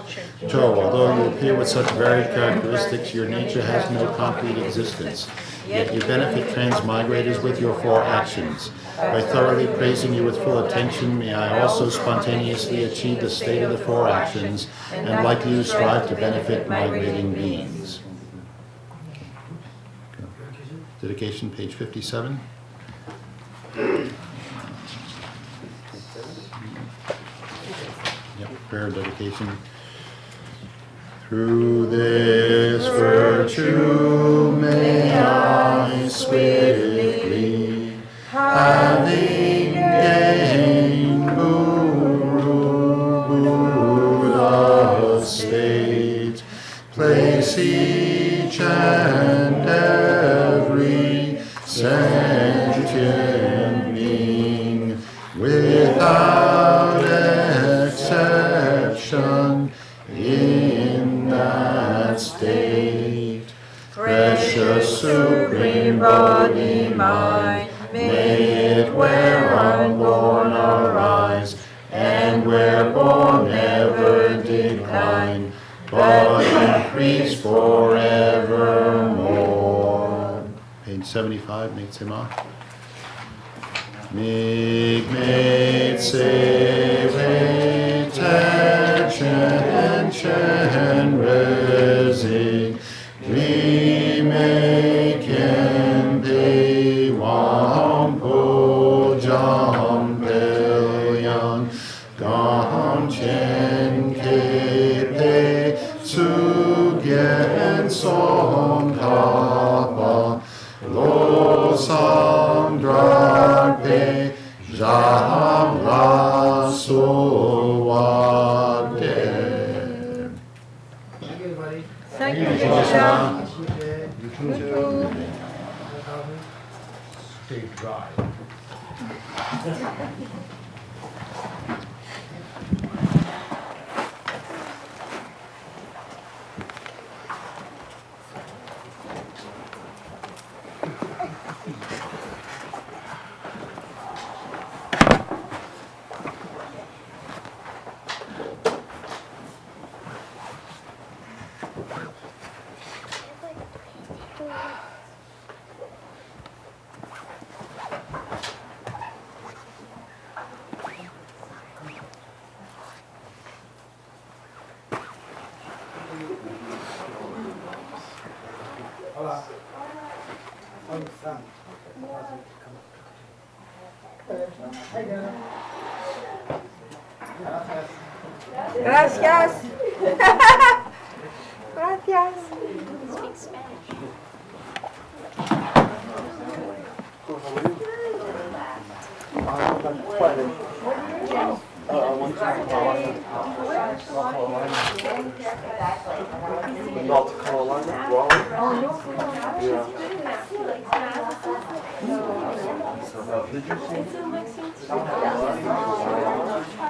Joe, although you appear with such varied characteristics, your nature has no concrete existence. Yet you benefit transmigrators with your 4 actions. By thoroughly praising you with full attention, may I also spontaneously achieve the state of the 4 actions, and like you strive to benefit migrating beings. Dedication, page 57. Yep, prayer dedication. Through this virtue may I swiftly, having gained Buddha's state, place each and every sentient being without exception in that state. Precious supreme body mine, may it where unborn arise, and where born never decline, but increase forevermore. Page 75, Mitsima. Chen chen rezi, li me kien pe wang po jam pelyan, gam chen ke pe su gen Tsongkhapa, lo sang drak pe jam la so wa de. Thank you, teacher. You too. Stay dry. Gracias. Gracias. Multicolor alignment, wrong? Yeah. Did you see?